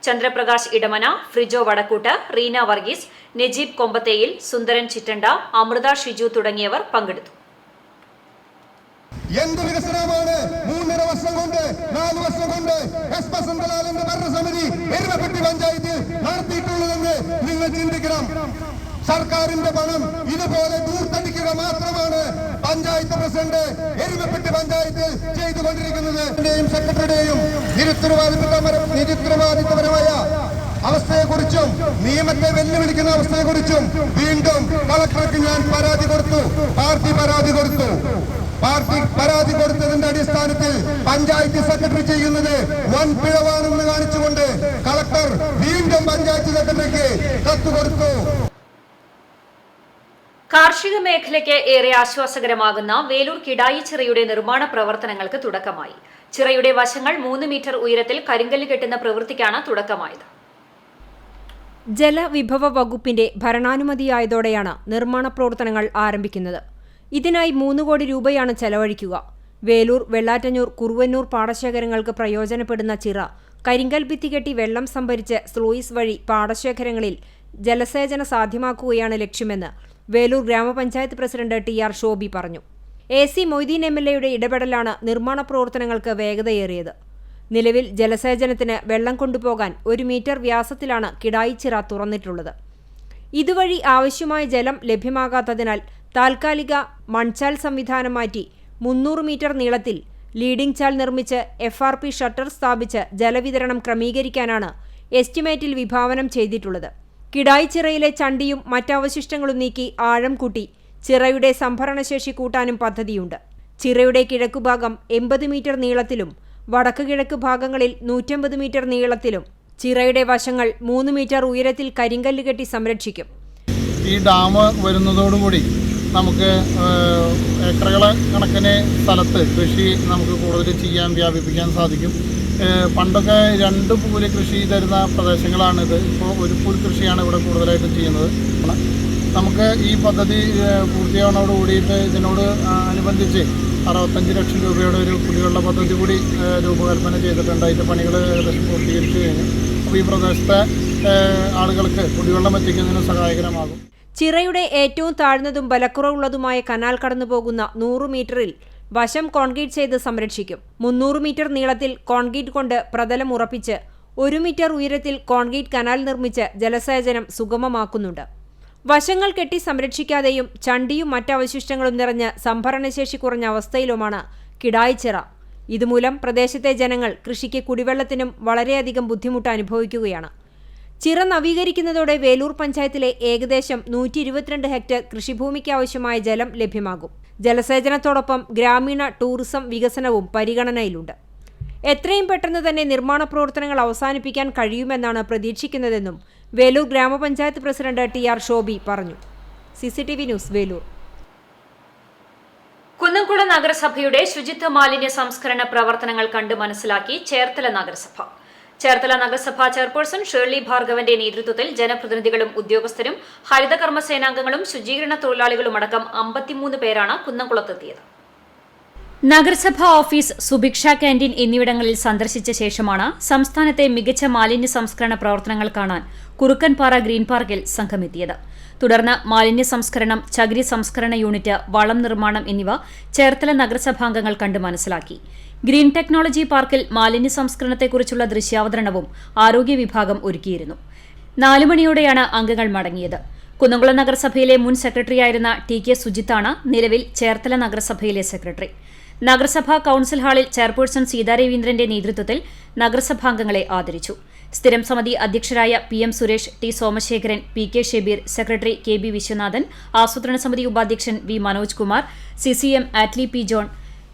Chandraprakash Edamana, Frijo Vadakkoot, Reena Varghese, Najeeb Kombatheyil, Sundaran Chittanda, Amritha Shiju തുടങ്ങിയവർ പങ്കെടുത്തു. എന്ത് വികസനമാണ് 3.5 വർഷം കൊണ്ട് 4 വർഷം കൊണ്ട് S വസന്തലാലിന്റെ ഭരണസമിതി എരുമപ്പെട്ടി പഞ്ചായത്തിൽ നടത്തിയിട്ടുള്ളതെന്ന് നിങ്ങൾ ചിന്തിക്കണം. സർക്കാരിന്റെ പണം ഇതുപോലെ ദൂർത്തടിക്കുക മാത്രമാണ് പഞ്ചായത്ത് പ്രസിഡന്റ് എരുമപ്പെട്ടി പഞ്ചായത്തിൽ ചെയ്തുകൊണ്ടിരിക്കുന്നത്. സെക്രട്ടറിയുടെയും നിരുത്തരവാദിത്തപരമായ അവസ്ഥയെക്കുറിച്ചും നിയമത്തെ വെല്ലുവിളിക്കുന്ന അവസ്ഥയെക്കുറിച്ചും വീണ്ടും കളക്ടർക്ക് ഞാൻ പരാതി കൊടുത്തു. പാർട്ടി പരാതി കൊടുത്തതിന്റെ അടിസ്ഥാനത്തിൽ പഞ്ചായത്ത് സെക്രട്ടറി ചെയ്യുന്നത് വൻ പിഴവാണെന്ന് കാണിച്ചുകൊണ്ട് കളക്ടർ വീണ്ടും പഞ്ചായത്ത് സെക്രട്ടറിക്ക് കത്ത് കൊടുത്തു. കാർഷിക മേഖലയ്ക്ക് ഏറെ ആശ്വാസകരമാകുന്ന വേലൂർ കിടായി ചിറയുടെ നിർമ്മാണ പ്രവർത്തനങ്ങൾക്ക് തുടക്കമായി. ചിറയുടെ വശങ്ങൾ 3 മീറ്റർ ഉയരത്തിൽ കരിങ്കല്ല് കെട്ടുന്ന പ്രവൃത്തിക്കാണ് തുടക്കമായത്. ജലവിഭവ വകുപ്പിന്റെ ഭരണാനുമതിയായതോടെയാണ് നിർമ്മാണ പ്രവർത്തനങ്ങൾ ആരംഭിക്കുന്നത്. ഇതിനായി 3 കോടി രൂപയാണ് ചെലവഴിക്കുക. വേലൂർ, വെള്ളാറ്റഞ്ഞൂർ, കുറുവന്നൂർ പാടശേഖരങ്ങൾക്ക് പ്രയോജനപ്പെടുന്ന ചിറ കരിങ്കൽ ഭിത്തി കെട്ടി വെള്ളം സംഭരിച്ച് സ്ലൂയിസ് വഴി പാടശേഖരങ്ങളിൽ ജലസേചന സാധ്യമാക്കുകയാണ് ലക്ഷ്യമെന്ന് വേലൂർ ഗ്രാമപഞ്ചായത്ത് പ്രസിഡന്റ് TR ഷോബി പറഞ്ഞു. AC മൊയ്തീൻ MLAയുടെ ഇടപെടലാണ് നിർമ്മാണ പ്രവർത്തനങ്ങൾക്ക് വേഗതയേറിയത്. നിലവിൽ ജലസേചനത്തിന് വെള്ളം കൊണ്ടുപോകാൻ 1 മീറ്റർ വ്യാസത്തിലാണ് കിടായിച്ചിറ തുറന്നിട്ടുള്ളത്. ഇതുവഴി ആവശ്യമായ ജലം ലഭ്യമാകാത്തതിനാൽ താൽക്കാലിക മൺചാൽ സംവിധാനം മാറ്റി 300 മീറ്റർ നീളത്തിൽ ലീഡിംഗ് ചാൽ നിർമ്മിച്ച് FRP ഷട്ടർ സ്ഥാപിച്ച് ജലവിതരണം ക്രമീകരിക്കാനാണ് എസ്റ്റിമേറ്റിൽ വിഭാവനം ചെയ്തിട്ടുള്ളത്. കിടായിച്ചിറയിലെ ചണ്ടിയും മറ്റവശിഷ്ടങ്ങളും നീക്കി ആഴം കൂട്ടി ചിറയുടെ സംഭരണശേഷി കൂട്ടാനും പദ്ധതിയുണ്ട്. ചിറയുടെ കിഴക്കുഭാഗം 80 മീറ്റർ നീളത്തിലും വടക്ക് കിഴക്ക് ഭാഗങ്ങളിൽ 150 മീറ്റർ നീളത്തിലും ചിറയുടെ വശങ്ങൾ 3 മീറ്റർ ഉയരത്തിൽ കരിങ്കല്ല് കെട്ടി സംരക്ഷിക്കും. ഈ ഡാം വരുന്നതോടുകൂടി നമുക്ക് ഏക്കറുകളെ കണക്കിന് സ്ഥലത്ത് കൃഷി നമുക്ക് കൂടുതൽ വ്യാപിപ്പിക്കാൻ സാധിക്കും. പണ്ടൊക്കെ 2 പൂല് കൃഷി തരുന്ന പ്രദേശങ്ങളാണിത്. ഇപ്പോൾ 1 പൂൽ കൃഷിയാണ് ഇവിടെ കൂടുതലായിട്ടും ചെയ്യുന്നത്. നമുക്ക് ഈ പദ്ധതി പൂർത്തിയാവുന്നതോട് കൂടിയിട്ട് ഇതിനോട് അനുബന്ധിച്ച് 65 ലക്ഷം രൂപയുടെ ഒരു കുടിവെള്ള പദ്ധതി കൂടി രൂപകൽപ്പന ചെയ്തിട്ടുണ്ട്. അതിൻ്റെ പണികൾ ഏകദേശം പൂർത്തീകരിച്ചു കഴിഞ്ഞു. അപ്പോൾ ഈ പ്രദേശത്തെ ആളുകൾക്ക് കുടിവെള്ളം എത്തിക്കുന്നതിന് സഹായകരമാകും. ചിറയുടെ ഏറ്റവും താഴ്ന്നതും ബലക്കുറവുള്ളതുമായ കനാൽ കടന്നുപോകുന്ന 100 മീറ്ററിൽ വശം കോൺക്രീറ്റ് ചെയ്ത് സംരക്ഷിക്കും. 300 മീറ്റർ നീളത്തിൽ കോൺക്രീറ്റ് കൊണ്ട് പ്രതലം ഉറപ്പിച്ച് 1 മീറ്റർ ഉയരത്തിൽ കോൺക്രീറ്റ് കനാൽ നിർമ്മിച്ച് ജലസേചനം സുഗമമാക്കുന്നുണ്ട്. വശങ്ങൾ കെട്ടി സംരക്ഷിക്കാതെയും ചണ്ടിയും മറ്റവശിഷ്ടങ്ങളും നിറഞ്ഞ് സംഭരണശേഷി കുറഞ്ഞ അവസ്ഥയിലുമാണ് കിടായിച്ചിറ. ഇതുമൂലം പ്രദേശത്തെ ജനങ്ങൾ കൃഷിക്ക് കുടിവെള്ളത്തിനും വളരെയധികം ബുദ്ധിമുട്ട് അനുഭവിക്കുകയാണ്. ചിറ നവീകരിക്കുന്നതോടെ വേലൂർ പഞ്ചായത്തിലെ ഏകദേശം 122 ഹെക്ടർ കൃഷിഭൂമിക്ക് ആവശ്യമായ ജലം ലഭ്യമാകും. ജലസേചനത്തോടൊപ്പം ഗ്രാമീണ ടൂറിസം വികസനവും പരിഗണനയിലുണ്ട്. എത്രയും പെട്ടെന്ന് തന്നെ നിർമ്മാണ പ്രവർത്തനങ്ങൾ അവസാനിപ്പിക്കാൻ കഴിയുമെന്നാണ് പ്രതീക്ഷിക്കുന്നതെന്നും വേലൂർ ഗ്രാമപഞ്ചായത്ത് പ്രസിഡന്റ് TR ഷോബി പറഞ്ഞു. CCTV news, Velur. കുന്നംകുളം നഗരസഭയുടെ ശുചിത്വ മാലിന്യ സംസ്കരണ പ്രവർത്തനങ്ങൾ കണ്ട് മനസ്സിലാക്കി ചേർത്തല നഗരസഭ. ചേർത്തല നഗരസഭാ ചെയർപേഴ്സൺ ഷേർലി ഭാർഗവന്റെ നേതൃത്വത്തിൽ ജനപ്രതിനിധികളും ഉദ്യോഗസ്ഥരും ഹരിതകർമ്മ സേനാംഗങ്ങളും ശുചീകരണ തൊഴിലാളികളുമടക്കം 53 പേരാണ് കുന്നംകുളത്തെത്തിയത്. നഗരസഭാ ഓഫീസ്, സുഭിക്ഷ ക്യാന്റീൻ എന്നിവിടങ്ങളിൽ സന്ദർശിച്ച ശേഷമാണ് സംസ്ഥാനത്തെ മികച്ച മാലിന്യ സംസ്കരണ പ്രവർത്തനങ്ങൾ കാണാൻ കുറുക്കൻപാറ ഗ്രീൻ പാർക്കിൽ സംഘമെത്തിയത്. തുടർന്ന് മാലിന്യ സംസ്കരണം, ചകിരി സംസ്കരണ യൂണിറ്റ്, വളം നിർമ്മാണം എന്നിവ ചേർത്തല നഗരസഭാംഗങ്ങൾ കണ്ട് മനസ്സിലാക്കി. ഗ്രീൻ ടെക്നോളജി പാർക്കിൽ മാലിന്യ സംസ്കരണത്തെക്കുറിച്ചുള്ള ദൃശ്യാവതരണവും ആരോഗ്യ വിഭാഗം ഒരുക്കിയിരുന്നു. 4 മണിയോടെയാണ് അംഗങ്ങൾ മടങ്ങിയത്. കുന്നംകുളം നഗരസഭയിലെ മുൻ സെക്രട്ടറിയായിരുന്ന TK സുജിത്താണ് നിലവിൽ ചേർത്തല നഗരസഭയിലെ സെക്രട്ടറി. നഗരസഭാ കൌൺസിൽ ഹാളിൽ ചെയർപേഴ്സൺ സീതാരവീന്ദ്രന്റെ നേതൃത്വത്തിൽ നഗരസഭാംഗങ്ങളെ ആദരിച്ചു. സ്ഥിരം സമിതി അധ്യക്ഷരായ PM Suresh, T Somasekharan, PK Shebeer, secretary KB Viswanathan, ആസൂത്രണ സമിതി ഉപാധ്യക്ഷൻ V Manoj Kumar, CCM Attli P John,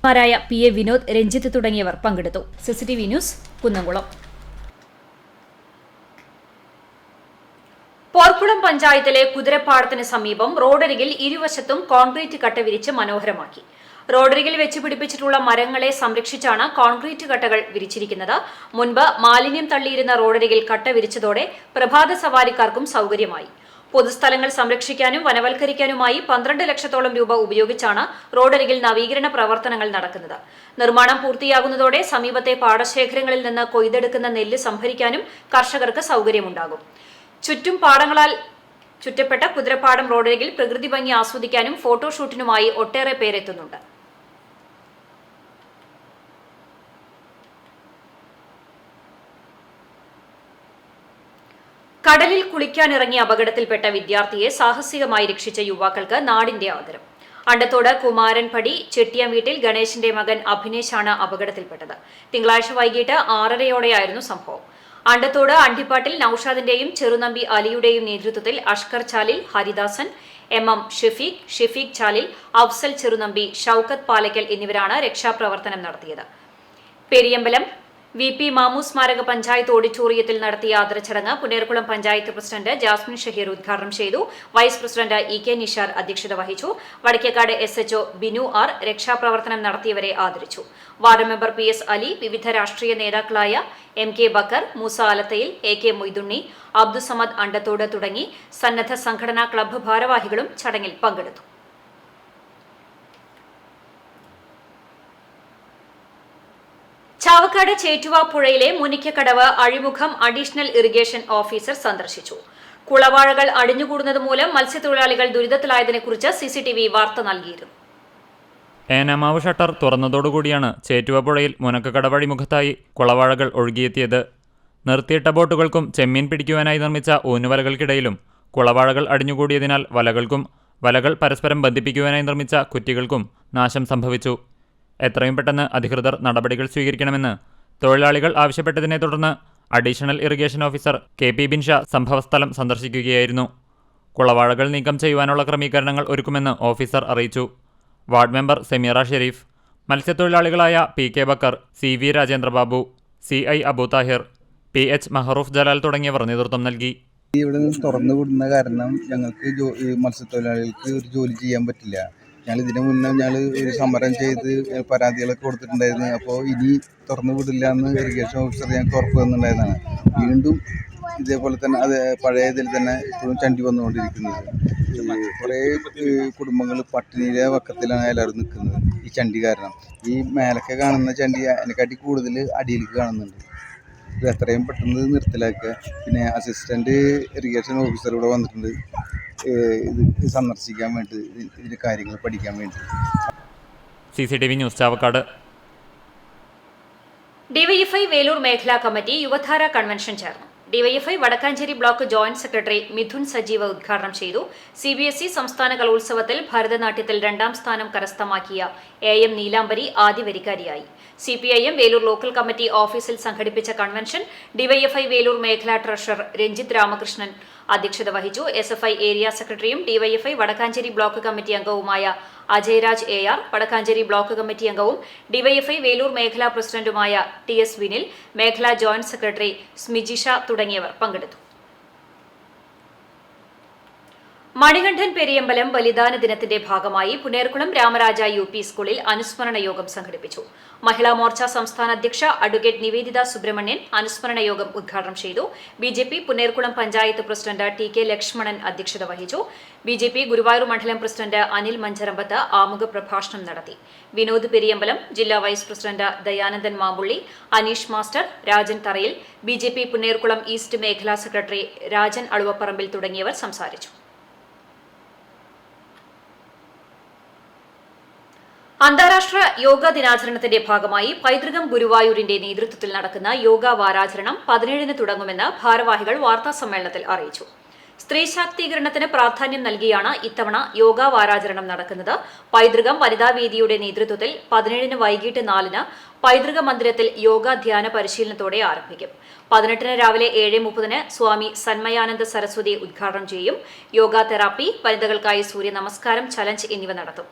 മാരായ PA വിനോദ്, രഞ്ജിത്ത് തുടങ്ങിയവർ പങ്കെടുത്തു. CCTV news, Kunnamkulam. പോർക്കുളം പഞ്ചായത്തിലെ കുതിരപ്പാടത്തിന് സമീപം റോഡരികിൽ ഇരുവശത്തും കോൺക്രീറ്റ് കട്ട വിരിച്ച് മനോഹരമാക്കി. റോഡരികിൽ വെച്ച് പിടിപ്പിച്ചിട്ടുള്ള മരങ്ങളെ സംരക്ഷിച്ചാണ് കോൺക്രീറ്റ് കട്ടകൾ വിരിച്ചിരിക്കുന്നത്. മുൻപ് മാലിന്യം തള്ളിയിരുന്ന റോഡരികിൽ കട്ട വിരിച്ചതോടെ പ്രഭാത സവാരിക്കാർക്കും സൌകര്യമായി. പൊതുസ്ഥലങ്ങൾ സംരക്ഷിക്കാനും വനവൽക്കരിക്കാനുമായി 12 ലക്ഷത്തോളം രൂപ ഉപയോഗിച്ചാണ് റോഡരികിൽ നവീകരണ പ്രവർത്തനങ്ങൾ നടക്കുന്നത്. നിർമ്മാണം പൂർത്തിയാകുന്നതോടെ സമീപത്തെ പാടശേഖരങ്ങളിൽ നിന്ന് കൊയ്തെടുക്കുന്ന നെല്ല് സംഭരിക്കാനും കർഷകർക്ക് സൌകര്യമുണ്ടാകും. ചുറ്റും പാടങ്ങളാൽ ചുറ്റപ്പെട്ട കുതിരപ്പാടം റോഡരികിൽ പ്രകൃതി ഭംഗി ആസ്വദിക്കാനും ഫോട്ടോഷൂട്ടിനുമായി ഒട്ടേറെ പേരെത്തുന്നുണ്ട്. കടലിൽ കുളിക്കാനിറങ്ങിയ അപകടത്തിൽപ്പെട്ട വിദ്യാർത്ഥിയെ സാഹസികമായി രക്ഷിച്ച യുവാക്കൾക്ക് നാടിന്റെ ആദരം. അണ്ടത്തോട് കുമാരൻപടി ചെട്ടിയംവീട്ടിൽ ഗണേശന്റെ മകൻ അഭിനേഷാണ് അപകടത്തിൽപ്പെട്ടത്. തിങ്കളാഴ്ച വൈകിട്ട് 6:30യോടെയായിരുന്നു സംഭവം. അണ്ടത്തോട് അണ്ടിപ്പാട്ടിൽ നൌഷാദിന്റെയും ചെറുനമ്പി അലിയുടെയും നേതൃത്വത്തിൽ അഷ്കർ ചാലിൽ, ഹരിദാസൻ, MM ഷെഫീഖ് ചാലിൽ, അഫ്സൽ ചെറുനമ്പി, ഷൌക്കത്ത് പാലക്കൽ എന്നിവരാണ് രക്ഷാപ്രവർത്തനം നടത്തിയത്. പെരിയമ്പലം VP മാമു സ്മാരക പഞ്ചായത്ത് ഓഡിറ്റോറിയത്തിൽ നടത്തിയ ആദരച്ചടങ്ങ് പുന്നേർകുളം പഞ്ചായത്ത് പ്രസിഡന്റ് ജാസ്മിൻ ഷഹീർ ഉദ്ഘാടനം ചെയ്തു. വൈസ് പ്രസിഡന്റ് EK നിഷാർ അധ്യക്ഷത വഹിച്ചു. വടക്കേക്കാട് SHO ബിനു R രക്ഷാപ്രവർത്തനം നടത്തിയവരെ ആദരിച്ചു. വാർഡ് മെമ്പർ PS അലി, വിവിധ രാഷ്ട്രീയ നേതാക്കളായ MK ബക്കർ, മൂസ ആലത്തയിൽ, AK മൊയ്തുണ്ണി, അബ്ദുസമദ് അണ്ടത്തോട് തുടങ്ങി സന്നദ്ധ സംഘടനാ ക്ലബ്ബ് ഭാരവാഹികളും ചടങ്ങിൽ പങ്കെടുത്തു. ചാവക്കാട് ചേറ്റുവ പുഴയിലെ മുനിക്കക്കടവ് അഴിമുഖം അഡീഷണൽ ഇറിഗേഷൻ ഓഫീസർ സന്ദർശിച്ചു. കുളവാഴകൾ അടിഞ്ഞുകൂടുന്നത് മൂലം മത്സ്യത്തൊഴിലാളികൾ ദുരിതത്തിലായതിനെക്കുറിച്ച് CCTV വാർത്ത നൽകിയിരുന്നു. ഏനാമാവ് ഷട്ടർ തുറന്നതോടുകൂടിയാണ് ചേറ്റുവ പുഴയിൽ മുനക്കക്കടവ് അഴിമുഖത്തായി കുളവാഴകൾ ഒഴുകിയെത്തിയത്. നിർത്തിയിട്ട ബോട്ടുകൾക്കും ചെമ്മീൻ പിടിക്കുവാനായി നിർമ്മിച്ച ഊന്നുവലകൾക്കിടയിലും കുളവാഴകൾ അടിഞ്ഞുകൂടിയതിനാൽ വലകൾ പരസ്പരം ബന്ധിപ്പിക്കുവാനായി നിർമ്മിച്ച കുറ്റികൾക്കും നാശം സംഭവിച്ചു. എത്രയും പെട്ടെന്ന് അധികൃതർ നടപടികൾ സ്വീകരിക്കണമെന്ന് തൊഴിലാളികൾ ആവശ്യപ്പെട്ടതിനെ തുടർന്ന് additional irrigation officer KP Binsha സംഭവസ്ഥലം സന്ദർശിക്കുകയായിരുന്നു. കുളവാഴകൾ നീക്കം ചെയ്യുവാനുള്ള ക്രമീകരണങ്ങൾ ഒരുക്കുമെന്ന് ഓഫീസർ അറിയിച്ചു. വാർഡ് മെമ്പർ സെമീറ ഷെരീഫ്, മത്സ്യത്തൊഴിലാളികളായ PK Bakkar, CV Rajendrababu, CI Abu Thahir, PH Mahroof Jalal തുടങ്ങിയവർ നേതൃത്വം നൽകി. ഇവിടെ നിന്ന് തുറന്നു വിടുന്ന കാരണം ഞങ്ങൾക്ക് മത്സ്യത്തൊഴിലാളികൾക്ക് ഒരു ജോലി ചെയ്യാൻ പറ്റില്ല. ഞങ്ങൾ ഇതിനു മുന്നേ ഒരു സമരം ചെയ്ത് പരാതികളൊക്കെ കൊടുത്തിട്ടുണ്ടായിരുന്നു. അപ്പോൾ ഇനി തുറന്നു വിടില്ല എന്ന് ഇറിഗേഷൻ ഓഫീസർ ഞങ്ങൾക്ക് ഉറപ്പ് തന്നിട്ടുണ്ടായിരുന്നതാണ്. വീണ്ടും ഇതേപോലെ തന്നെ അത് പഴയ ഇതിൽ തന്നെ ഇപ്പോഴും ചണ്ടി വന്നുകൊണ്ടിരിക്കുന്നത്. കുറേ കുടുംബങ്ങൾ പട്ടിണിയിലെ വക്കത്തിലാണ് എല്ലാവരും നിൽക്കുന്നത് ഈ ചണ്ടി കാരണം. ഈ മേലൊക്കെ കാണുന്ന ചണ്ടി അതിനെക്കാട്ടി കൂടുതൽ അടിയിലേക്ക് കാണുന്നുണ്ട്. ഇത് എത്രയും പെട്ടെന്ന് നിർത്തലാക്കുക. പിന്നെ അസിസ്റ്റന്റ് ഇറിഗേഷൻ ഓഫീസർ ഇവിടെ വന്നിട്ടുണ്ട് ഇത് സന്ദർശിക്കാൻ വേണ്ടി, ഇതിൻ്റെ കാര്യങ്ങൾ പഠിക്കാൻ വേണ്ടി. CCTV news, Chavakkad. DYFI Velur മേഖലാ കമ്മിറ്റി യുവധാര കൺവെൻഷൻ ചേർന്നു. DYFI Vadakkanchery block joint secretary Midhun Sajeeva ഉദ്ഘാടനം ചെയ്തു. CBSE സംസ്ഥാന കലോത്സവത്തിൽ ഭരതനാട്യത്തിൽ 2ാം സ്ഥാനം കരസ്ഥമാക്കിയ AM നീലാംബരി ആദ്യ വരിക്കാരിയായി. CPIM വേലൂർ ലോക്കൽ കമ്മിറ്റി ഓഫീസിൽ സംഘടിപ്പിച്ച കൺവെൻഷൻ DYFI വേലൂർ മേഖലാ ട്രഷറർ രഞ്ജിത്ത് രാമകൃഷ്ണൻ അധ്യക്ഷത വഹിച്ചു. SFI ഏരിയ സെക്രട്ടറിയും DYFI വടക്കാഞ്ചേരി ബ്ലോക്ക് കമ്മിറ്റി അംഗവുമായ അജയ്രാജ് AR, വടക്കാഞ്ചേരി ബ്ലോക്ക് കമ്മിറ്റി അംഗവും DYFI വേലൂർ മേഖലാ പ്രസിഡന്റുമായ TS വിനിൽ, മേഖലാ ജോയിന്റ് സെക്രട്ടറി സ്മിജിഷ തുടങ്ങിയവർ പങ്കെടുത്തു. മണികണ്ഠൻ പെരിയമ്പലം ബലിദാന ദിനത്തിന്റെ ഭാഗമായി പുന്നേർകുളം രാമരാജ UP സ്കൂളിൽ അനുസ്മരണ യോഗം സംഘടിപ്പിച്ചു. മഹിളാ മോർച്ച സംസ്ഥാന അധ്യക്ഷ അഡ്വക്കേറ്റ് നിവേദിത സുബ്രഹ്മണ്യൻ അനുസ്മരണ യോഗം ഉദ്ഘാടനം ചെയ്തു. BJP Punnerkulam panchayat president TK Lakshmanan അധ്യക്ഷത വഹിച്ചു. BJP ഗുരുവായൂർ മണ്ഡലം പ്രസിഡന്റ് അനിൽ മഞ്ചരമ്പത്ത് ആമുഖ പ്രഭാഷണം നടത്തി. വിനോദ് പെരിയമ്പലം, ജില്ലാ vice president Dayanandan Mampully, Aneesh master, Rajan Tharayil, BJP Punnerkulam east മേഖലാ സെക്രട്ടറി രാജൻ അളുവപ്പറമ്പിൽ തുടങ്ങിയവർ സംസാരിച്ചു. അന്താരാഷ്ട്ര യോഗാ ദിനാചരണത്തിന്റെ ഭാഗമായി പൈതൃകം ഗുരുവായൂരിന്റെ നേതൃത്വത്തിൽ നടക്കുന്ന യോഗാ വാരാചരണം 17-ന് തുടങ്ങുമെന്ന് ഭാരവാഹികൾ വാർത്താസമ്മേളനത്തിൽ അറിയിച്ചു. സ്ത്രീ ശാക്തീകരണത്തിന് പ്രാധാന്യം നൽകിയാണ് ഇത്തവണ യോഗാ വാരാചരണം നടക്കുന്നത്. പൈതൃകം വനിതാവേദിയുടെ നേതൃത്വത്തിൽ 17-ന് വൈകിട്ട് 4-ന് പൈതൃക മന്ദിരത്തിൽ യോഗ ധ്യാന പരിശീലനത്തോടെ ആരംഭിക്കും. 18-ന് രാവിലെ 7:30-ന് സ്വാമി സന്മയാനന്ദ സരസ്വതി ഉദ്ഘാടനം ചെയ്യും. യോഗ തെറാപ്പി, വനിതകൾക്കായി സൂര്യ നമസ്കാരം ചലഞ്ച് എന്നിവ നടത്തും.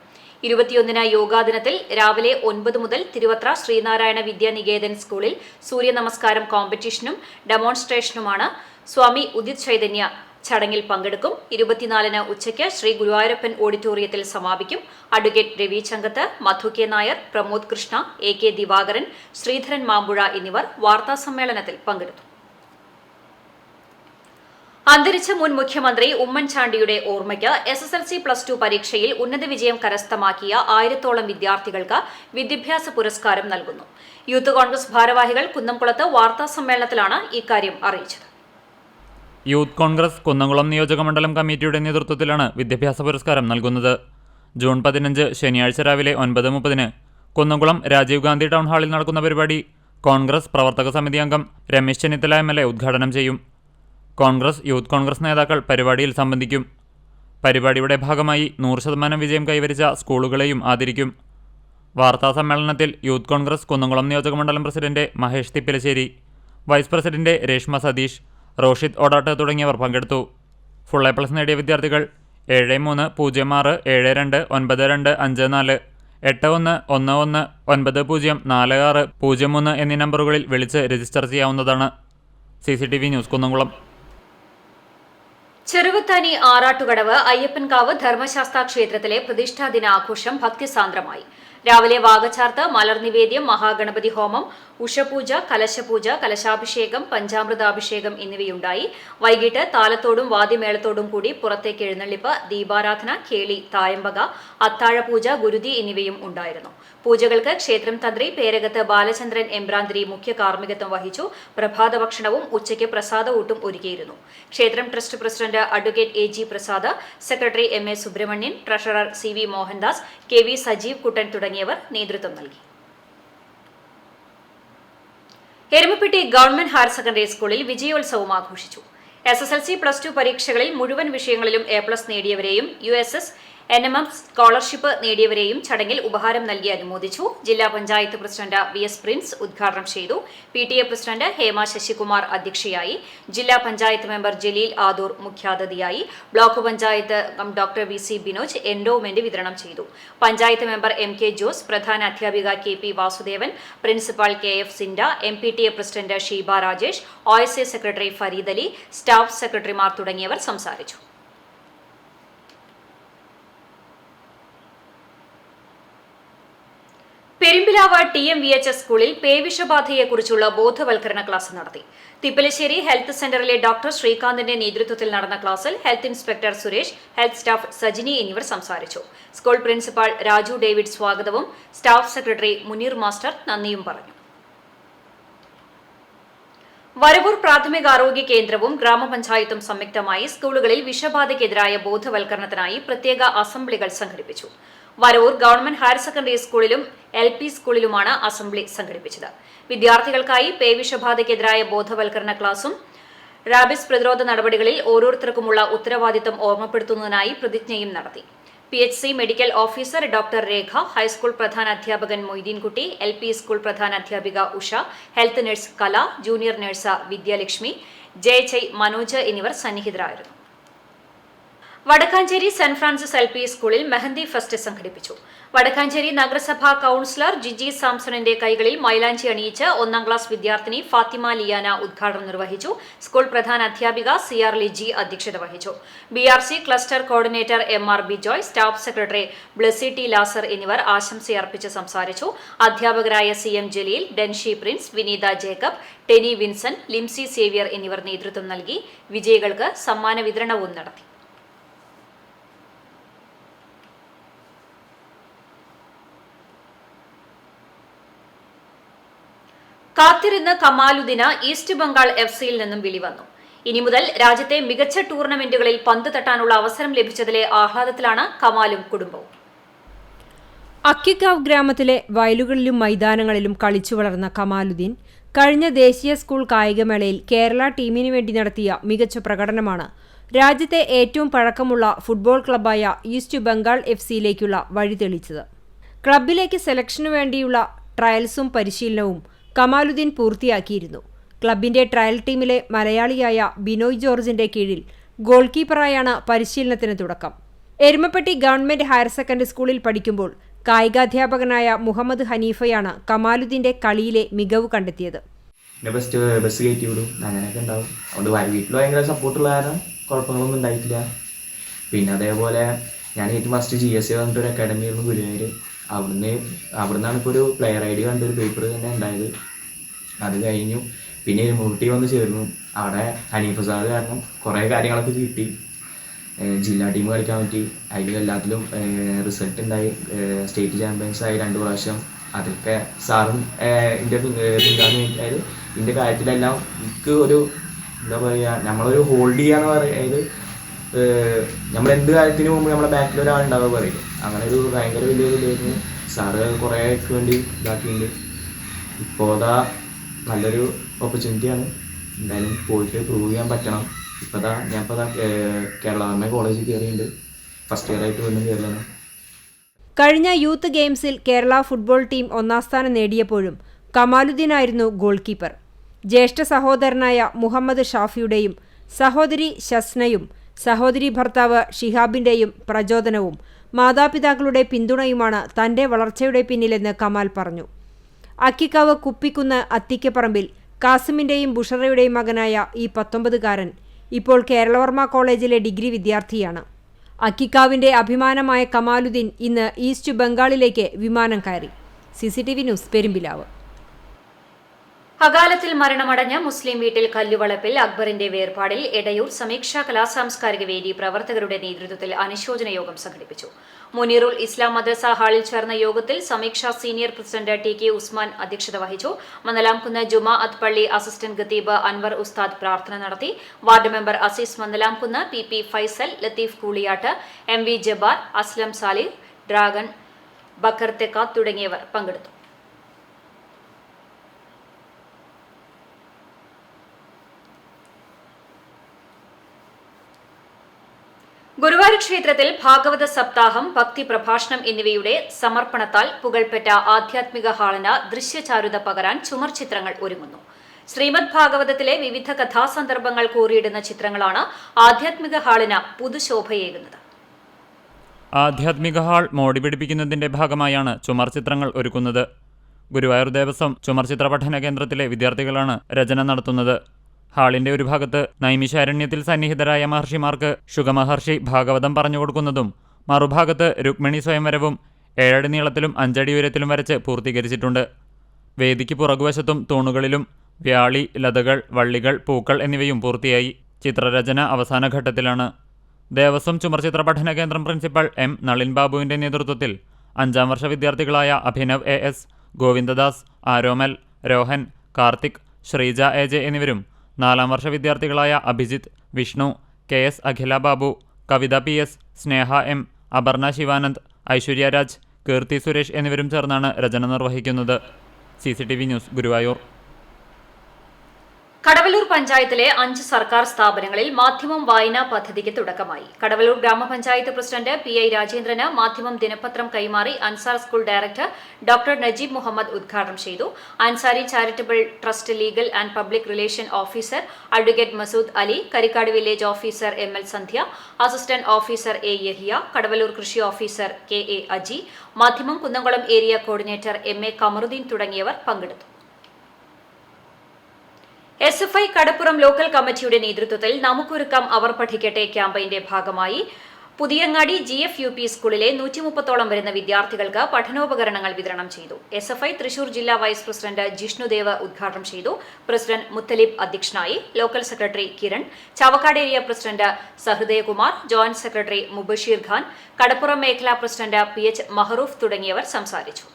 21-ന് യോഗാ ദിനത്തിൽ രാവിലെ 9 മുതൽ തിരുവത്ര ശ്രീനാരായണ വിദ്യാനികേതൻ സ്കൂളിൽ സൂര്യ നമസ്കാരം കോമ്പറ്റീഷനും ഡെമോൺസ്ട്രേഷനുമാണ്. സ്വാമി ഉദിത് ചൈതന്യ ചടങ്ങിൽ പങ്കെടുക്കും. 24-ന് ഉച്ചയ്ക്ക് ശ്രീ ഗുരുവായൂരപ്പൻ ഓഡിറ്റോറിയത്തിൽ സമാപിക്കും. അഡ്വക്കേറ്റ് രവി ചങ്കത്ത്, മധു K. നായർ, പ്രമോദ് കൃഷ്ണ, AK ദിവാകരൻ, ശ്രീധരൻ മാമ്പുഴ എന്നിവർ വാർത്താസമ്മേളനത്തിൽ പങ്കെടുത്തു. അന്തരിച്ച മുൻ മുഖ്യമന്ത്രി ഉമ്മൻചാണ്ടിയുടെ ഓർമ്മയ്ക്ക് SSLC+2 പരീക്ഷയിൽ ഉന്നത വിജയം കരസ്ഥമാക്കിയ 1000-ഓളം വിദ്യാർത്ഥികൾക്ക് വിദ്യാഭ്യാസ പുരസ്കാരം നൽകുന്നു. യൂത്ത് കോൺഗ്രസ് ഭാരവാഹികൾ കുന്നംകുളത്ത് വാർത്താസമ്മേളനത്തിലാണ് ഇക്കാര്യം അറിയിച്ചത്. യൂത്ത് കോൺഗ്രസ് കുന്നംകുളം നിയോജകമണ്ഡലം കമ്മിറ്റിയുടെ നേതൃത്വത്തിലാണ് വിദ്യാഭ്യാസ പുരസ്കാരം നൽകുന്നത്. ജൂൺ 15 ശനിയാഴ്ച രാവിലെ 9:30-ന് കുന്നംകുളം രാജീവ് ഗാന്ധി ടൗൺ ഹാളിൽ നടക്കുന്ന പരിപാടി കോൺഗ്രസ് പ്രവർത്തക സമിതി അംഗം രമേശ് ചെന്നിത്തല MLA ഉദ്ഘാടനം ചെയ്യും. കോൺഗ്രസ്, യൂത്ത് കോൺഗ്രസ് നേതാക്കൾ പരിപാടിയിൽ സംബന്ധിക്കും. പരിപാടിയുടെ ഭാഗമായി 100% വിജയം കൈവരിച്ച സ്കൂളുകളെയും ആദരിക്കും. വാർത്താസമ്മേളനത്തിൽ യൂത്ത് കോൺഗ്രസ് കുന്നംകുളം നിയോജകമണ്ഡലം president Mahesh Thippilassery, vice president Reshma Satheesh, Roshith Odatt തുടങ്ങിയവർ പങ്കെടുത്തു. ഫുൾ A+ നേടിയ വിദ്യാർത്ഥികൾ 7306 72 9254 8111 90 46 എന്നീ നമ്പറുകളിൽ വിളിച്ച് രജിസ്റ്റർ ചെയ്യാവുന്നതാണ്. CCTV news Kunnamkulam. ചെറുവത്താനി ആറാട്ടുകടവ് അയ്യപ്പൻകാവ് ധർമ്മശാസ്ത്ര ക്ഷേത്രത്തിലെ പ്രതിഷ്ഠാ ദിനാഘോഷം ഭക്തിസാന്ദ്രമായി. രാവിലെ വാകച്ചാർത്ത്, മലർനിവേദ്യം, മഹാഗണപതി ഹോമം, ഉഷപൂജ, കലശപൂജ, കലശാഭിഷേകം, പഞ്ചാമൃതാഭിഷേകം എന്നിവയുണ്ടായി. വൈകിട്ട് താലത്തോടും വാദ്യമേളത്തോടും കൂടി പുറത്തേക്ക് എഴുന്നള്ളിപ്പ്, ദീപാരാധന, കേളി, തായമ്പക, അത്താഴപൂജ, ഗുരുതി എന്നിവയും ഉണ്ടായിരുന്നു. പൂജകൾക്ക് ക്ഷേത്രം തന്ത്രി പേരകത്ത് ബാലചന്ദ്രൻ എമ്പ്രാന്തിരി മുഖ്യ കാർമ്മികത്വം വഹിച്ചു. പ്രഭാത ഭക്ഷണവും ഉച്ചയ്ക്ക് പ്രസാദഊട്ടും ഒരുക്കിയിരുന്നു. ക്ഷേത്രം trust president advocate AG Prasad, secretary MA Subrahmanyan, treasurer CV Mohandas, KV Sajeev Kuttan തുടങ്ങിയവർ നേതൃത്വം നൽകി. എരുമപ്പെട്ടി ഗവൺമെന്റ് ഹയർ സെക്കൻഡറി സ്കൂളിൽ വിജയോത്സവം ആഘോഷിച്ചു. SSLC+2 പരീക്ഷകളിൽ മുഴുവൻ വിഷയങ്ങളിലും A+ നേടിയവരെയും USS NMM സ്കോളർഷിപ്പ് നേടിയവരെയും ചടങ്ങിൽ ഉപഹാരം നൽകി അനുമോദിച്ചു. ജില്ലാ പഞ്ചായത്ത് പ്രസിഡന്റ് VS പ്രിൻസ് ഉദ്ഘാടനം ചെയ്തു. PTA പ്രസിഡന്റ് ഹേമ ശശികുമാർ അധ്യക്ഷയായി. ജില്ലാ പഞ്ചായത്ത് മെമ്പർ ജലീൽ ആദൂർ മുഖ്യാതിഥിയായി. Block panchayat doctor VC Binoj endowment വിതരണം ചെയ്തു. പഞ്ചായത്ത് മെമ്പർ MK ജോസ്, പ്രധാന അധ്യാപിക KP Vasudevan, principal KF Sinda, MPTA president Sheeba Rajesh, OSA secretary Fareed Ali, staff സെക്രട്ടറിമാർ തുടങ്ങിയവർ സംസാരിച്ചു. പെരുമ്പിലാവ് TMVHS സ്കൂളിൽ പേവിഷബാധയെക്കുറിച്ചുള്ള ബോധവൽക്കരണ ക്ലാസ് നടത്തി. തിപ്പലശ്ശേരി ഹെൽത്ത് സെന്ററിലെ ഡോക്ടർ ശ്രീകാന്തിന്റെ നേതൃത്വത്തിൽ നടന്ന ക്ലാസ്സിൽ health inspector Suresh, health staff Sajini എന്നിവർ സംസാരിച്ചു. സ്കൂൾ പ്രിൻസിപ്പാൾ രാജു ഡേവിഡ് സ്വാഗതവും സ്റ്റാഫ് സെക്രട്ടറി മുനീർ മാസ്റ്റർ നന്ദിയും പറഞ്ഞു. വരവൂർ പ്രാഥമികാരോഗ്യ കേന്ദ്രവും ഗ്രാമപഞ്ചായത്തും സംയുക്തമായി സ്കൂളുകളിൽ വിഷബാധയ്ക്കെതിരായ ബോധവൽക്കരണത്തിനായി പ്രത്യേക അസംബ്ലികൾ സംഘടിപ്പിച്ചു. വരവൂർ ഗവൺമെന്റ് ഹയർ സെക്കൻഡറി സ്കൂളിലും LP സ്കൂളിലുമാണ് അസംബ്ലി സംഘടിപ്പിച്ചത്. വിദ്യാർത്ഥികൾക്കായി പേവിഷബാധയ്ക്കെതിരായ ബോധവൽക്കരണ ക്ലാസും റാബിസ് പ്രതിരോധ നടപടികളിൽ ഓരോരുത്തർക്കുമുള്ള ഉത്തരവാദിത്തം ഓർമ്മപ്പെടുത്തുന്നതിനായി പ്രതിജ്ഞയും നടത്തി. PHC മെഡിക്കൽ ഓഫീസർ ഡോക്ടർ രേഖ, ഹൈസ്കൂൾ പ്രധാന അധ്യാപകൻ മൊയ്തീൻകുട്ടി, LP സ്കൂൾ പ്രധാന അധ്യാപിക ഉഷ, ഹെൽത്ത് നഴ്സ് കല, ജൂനിയർ നഴ്സ് വിദ്യാലക്ഷ്മി, ജയചൈ, മനോജ് എന്നിവർ സന്നിഹിതരായിരുന്നു. വടക്കാഞ്ചേരി സെന്റ് ഫ്രാൻസിസ് LP സ്കൂളിൽ മെഹന്തി ഫെസ്റ്റ് സംഘടിപ്പിച്ചു. വടക്കാഞ്ചേരി നഗരസഭാ കൌൺസിലർ ജിജി സാംസണിന്റെ കൈകളിൽ മൈലാഞ്ചി അണിയിച്ച് 1ാം ക്ലാസ് വിദ്യാർത്ഥിനി ഫാത്തിമ ലിയാന ഉദ്ഘാടനം നിർവഹിച്ചു. സ്കൂൾ പ്രധാന അധ്യാപിക CR ലിജി അധ്യക്ഷത വഹിച്ചു. BRC cluster coordinator MR Bijoy, staff secretary Blessy T Lazar എന്നിവർ ആശംസയർപ്പിച്ച് സംസാരിച്ചു. അധ്യാപകരായ CM Jaleel, Denshi Prince, Vineetha Jacob, Teni Vinson, Limsy Xavier എന്നിവർ നേതൃത്വം നൽകി. വിജയികൾക്ക് സമ്മാന വിതരണവും നടത്തി. കാത്തിരുന്ന് കമാലുദ്ദീന് ഈസ്റ്റ് ബംഗാൾ FCയിൽ നിന്നും വിളി വന്നു. ഇനി മുതൽ രാജ്യത്തെ മികച്ച ടൂർണമെന്റുകളിൽ പന്ത് തട്ടാനുള്ള അവസരം ലഭിച്ചതിലെ ആഹ്ലാദത്തിലാണ് കമാലും കുടുംബവും. അക്കിക്കാവ് ഗ്രാമത്തിലെ വയലുകളിലും മൈതാനങ്ങളിലും കളിച്ചു വളർന്ന കമാലുദ്ദീൻ കഴിഞ്ഞ ദേശീയ സ്കൂൾ കായികമേളയിൽ കേരള ടീമിനു വേണ്ടി നടത്തിയ മികച്ച പ്രകടനമാണ് രാജ്യത്തെ ഏറ്റവും പഴക്കമുള്ള ഫുട്ബോൾ ക്ലബ്ബായ ഈസ്റ്റ് ബംഗാൾ FCയിലേക്കുള്ള വഴി തെളിച്ചത്. ക്ലബ്ബിലേക്ക് സെലക്ഷനു വേണ്ടിയുള്ള ട്രയൽസും പരിശീലനവും കമാലുദ്ദീൻ പൂർത്തിയാക്കിയിരുന്നു. ക്ലബിന്റെ ട്രയൽ ടീമിലെ മലയാളിയായ ബിനോയ് ജോർജിന്റെ കീഴിൽ ഗോൾ കീപ്പറായാണ് പരിശീലനത്തിന് തുടക്കം. എരുമപ്പെട്ടി ഗവൺമെന്റ് ഹയർ സെക്കൻഡറി സ്കൂളിൽ പഠിക്കുമ്പോൾ കായികാധ്യാപകനായ മുഹമ്മദ് ഹനീഫയാണ് കമാലുദ്ദീന്റെ കളിയിലെ മികവ് കണ്ടെത്തിയത്. ബസ് കയറ്റി വിടും, അങ്ങനെയൊക്കെ ഉണ്ടാവും. അതുകൊണ്ട് വീട്ടിൽ ഭയങ്കര സപ്പോർട്ടുള്ള കാരണം കുഴപ്പങ്ങളൊന്നും ഉണ്ടായിട്ടില്ല. പിന്നെ അതേപോലെ ഞാൻ ഏറ്റവും ഫസ്റ്റ് GSA പറഞ്ഞിട്ടൊരു അക്കാഡമി ആയിരുന്നു ഗുരുവായൂർ. അവിടുന്നാണ് ഇപ്പോൾ ഒരു പ്ലെയർ ID കണ്ടൊരു പേപ്പർ തന്നെ ഉണ്ടായത്. അത് കഴിഞ്ഞു പിന്നെ എരുമപ്പെട്ടി വന്ന് ചേർന്നു. അവിടെ ഹനീഫ സാർ കാരണം കുറേ കാര്യങ്ങളൊക്കെ കിട്ടി. ജില്ലാ ടീം കളിക്കാൻ പറ്റി. അതിൽ എല്ലാത്തിലും റിസൾട്ട് ഉണ്ടായി. സ്റ്റേറ്റ് ചാമ്പ്യൻസ് ആയി 2 പ്രാവശ്യം. അതൊക്കെ സാറും എൻ്റെ പിന്താങ്ങിയായത് ഇതിൻ്റെ കാര്യത്തിലെല്ലാം എനിക്ക് ഒരു എന്താ പറയുക, നമ്മളൊരു ഹോൾഡ് ചെയ്യാന്ന് പറയുന്നത് നമ്മളെന്ത് കാര്യത്തിന് മുമ്പ് നമ്മളെ ബാക്കിൽ ഒരാളുണ്ടാവുക പറയും. അങ്ങനെ ഒരു ഭയങ്കര വലിയ ഇതിലായിരുന്നു. സാറ് കുറേക്ക് വേണ്ടി ഇതാക്കിയിട്ടുണ്ട്. ഇപ്പോൾ നല്ലൊരു ഓപ്പർച്യൂണിറ്റിയാണ്. എന്തായാലും പോയിട്ട് പ്രൂവ് ചെയ്യാൻ പറ്റണം. ഞാനിപ്പോൾ കേരള ഗവൺമെൻറ് കോളേജിൽ കയറിയിട്ടുണ്ട്. ഫസ്റ്റ് ഇയർ ആയിട്ട് വീണ്ടും കയറിയാണ്. കഴിഞ്ഞ യൂത്ത് ഗെയിംസിൽ കേരള ഫുട്ബോൾ ടീം 1ാം സ്ഥാനം നേടിയപ്പോഴും കമാലുദ്ദീനായിരുന്നു ഗോൾ കീപ്പർ. ജ്യേഷ്ഠ സഹോദരനായ മുഹമ്മദ് ഷാഫിയുടെയും സഹോദരി ഷസ്നയും സഹോദരി ഭർത്താവ് ഷിഹാബിന്റെയും പ്രചോദനവും മാതാപിതാക്കളുടെ പിന്തുണയുമാണ് തന്റെ വളർച്ചയുടെ പിന്നിലെന്ന് കമാൽ പറഞ്ഞു. അക്കിക്കാവ് കുപ്പിക്കുന്ന് അത്തിക്കപ്പറമ്പിൽ കാസിമിന്റെയും ബുഷറയുടെയും മകനായ ഈ 19കാരൻ ഇപ്പോൾ കേരളവർമ്മ കോളേജിലെ ഡിഗ്രി വിദ്യാർത്ഥിയാണ്. അക്കിക്കാവിന്റെ അഭിമാനമായ കമാലുദ്ദീൻ ഇന്ന് ഈസ്റ്റ് ബംഗാളിലേക്ക് വിമാനം കയറി. CCTV news, Perumpilavu. അകാലത്തിൽ മരണമടഞ്ഞ മുസ്ലിം വീട്ടിൽ കല്ലുവളപ്പിൽ അക്ബറിന്റെ വേർപാടിൽ എടയൂർ സമീക്ഷാ കലാസാംസ്കാരിക വേദി പ്രവർത്തകരുടെ നേതൃത്വത്തിൽ അനുശോചന യോഗം സംഘടിപ്പിച്ചു. മുനീറുൽ ഇസ്ലാം മദ്രസ ഹാളിൽ ചേർന്ന യോഗത്തിൽ സമീക്ഷ സീനിയർ പ്രസിഡന്റ് TK ഉസ്മാൻ അധ്യക്ഷത വഹിച്ചു. മന്നലാംകുന്ന് ജുമാഅത്ത് പള്ളി അസിസ്റ്റന്റ് ഖത്തീബ് അൻവർ ഉസ്താദ് പ്രാർത്ഥന നടത്തി. Ward member Azeez Mannalamkunnu, PP Faisal, Latheef Kooliyatt, MV Jabbar, Aslam Salih, Dragon, Bakkar Thekkath തുടങ്ങിയവർ പങ്കെടുത്തു. ഗുരുവായൂർ ക്ഷേത്രത്തിൽ ഭാഗവത സപ്താഹം, ഭക്തി പ്രഭാഷണം എന്നിവയുടെ സമർപ്പണത്താൽ പുകൾപ്പെട്ട ആധ്യാത്മിക ഹാളിന് ദൃശ്യചാരുത പകരാൻ ചുമർ ചിത്രങ്ങൾ ഒരുങ്ങുന്നു. ശ്രീമദ് ഭാഗവതത്തിലെ വിവിധ കഥാസന്ദർഭങ്ങൾ കൂറിയിടുന്ന ചിത്രങ്ങളാണ് ആധ്യാത്മിക ഹാളിന് പുതുശോഭയേകുന്നത്. ആധ്യാത്മിക ഹാൾ മോടി പിടിപ്പിക്കുന്നതിന്റെ ഭാഗമായാണ് ചുമർ ചിത്രങ്ങൾ ഒരുക്കുന്നത്. ഗുരുവായൂർ ദേവസ്വം ചുമർ ചിത്ര പഠന കേന്ദ്രത്തിലെ വിദ്യാർത്ഥികളാണ് രചന നടത്തുന്നത്. ഹാളിന്റെ ഒരു ഭാഗത്ത് നൈമിഷാരണ്യത്തിൽ സന്നിഹിതരായ മഹർഷിമാർക്ക് ശുഗമഹർഷി ഭാഗവതം പറഞ്ഞുകൊടുക്കുന്നതും മറുഭാഗത്ത് രുക്മിണി സ്വയംവരവും 7 അടി നീളത്തിലും 5 അടി ഉയരത്തിലും വരച്ച് പൂർത്തീകരിച്ചിട്ടുണ്ട്. വേദിക്ക് പുറകുവശത്തും തൂണുകളിലും വ്യാളി, ലതകൾ, വള്ളികൾ, പൂക്കൾ എന്നിവയും പൂർത്തിയായി. ചിത്രരചന അവസാന ഘട്ടത്തിലാണ്. ദേവസ്വം ചുമർ ചിത്ര പഠന കേന്ദ്രം പ്രിൻസിപ്പൽ M നളിൻ ബാബുവിന്റെ നേതൃത്വത്തിൽ 5ാം വർഷ വിദ്യാർത്ഥികളായ അഭിനവ് AS, ഗോവിന്ദദാസ്, ആരോമൽ, രോഹൻ, കാർത്തിക്, ശ്രീജ AJ എന്നിവരും 4ാം വർഷ വിദ്യാർത്ഥികളായ അഭിജിത്ത്, വിഷ്ണു, KS അഖില ബാബു, കവിത PS, സ്നേഹ M, അപർണ ശിവാനന്ദ്, ഐശ്വര്യ രാജ്, കീർത്തി സുരേഷ് എന്നിവരും ചേർന്നാണ് രചന നിർവഹിക്കുന്നത്. CCTV news, Guruvayur. കടവല്ലൂർ പഞ്ചായത്തിലെ 5 സർക്കാർ സ്ഥാപനങ്ങളിൽ മാധ്യമം വായനാ പദ്ധതിക്ക് തുടക്കമായി. കടവല്ലൂർ ഗ്രാമപഞ്ചായത്ത് പ്രസിഡന്റ് PI രാജേന്ദ്രന് മാധ്യമം ദിനപത്രം കൈമാറി Ansar school director doctor Najeeb Muhammad ഉദ്ഘാടനം ചെയ്തു. Ansari charitable trust legal and public relation officer advocate Masood Ali, Karikkad village officer ML Sandhya, assistant officer A Yahiya, Kadavallur കൃഷി officer KA Aji, Madhyamam Kunnamkulam area coordinator MA Kamaruddin തുടങ്ങിയവർ പങ്കെടുത്തു. SFI കടപ്പുറം ലോക്കൽ കമ്മിറ്റിയുടെ നേതൃത്വത്തിൽ നമുക്കൊരുക്കാം അവർ പഠിക്കട്ടെ ക്യാമ്പയിന്റെ ഭാഗമായി പുതിയങ്ങാടി GFUP സ്കൂളിലെ 130ഓളം വരുന്ന വിദ്യാർത്ഥികൾക്ക് പഠനോപകരണങ്ങൾ വിതരണം ചെയ്തു. SFI തൃശൂർ ജില്ലാ വൈസ് പ്രസിഡന്റ് ജിഷ്ണുദേവ് ഉദ്ഘാടനം ചെയ്തു. പ്രസിഡന്റ് മുത്തലിബ് അധ്യക്ഷനായി. Local secretary Kiran, Chavakkad area president Sahridayakumar, joint secretary Mubasheer Khan, Kadappuram മേഖലാ പ്രസിഡന്റ് PH മഹറൂഫ് തുടങ്ങിയവർ സംസാരിച്ചു.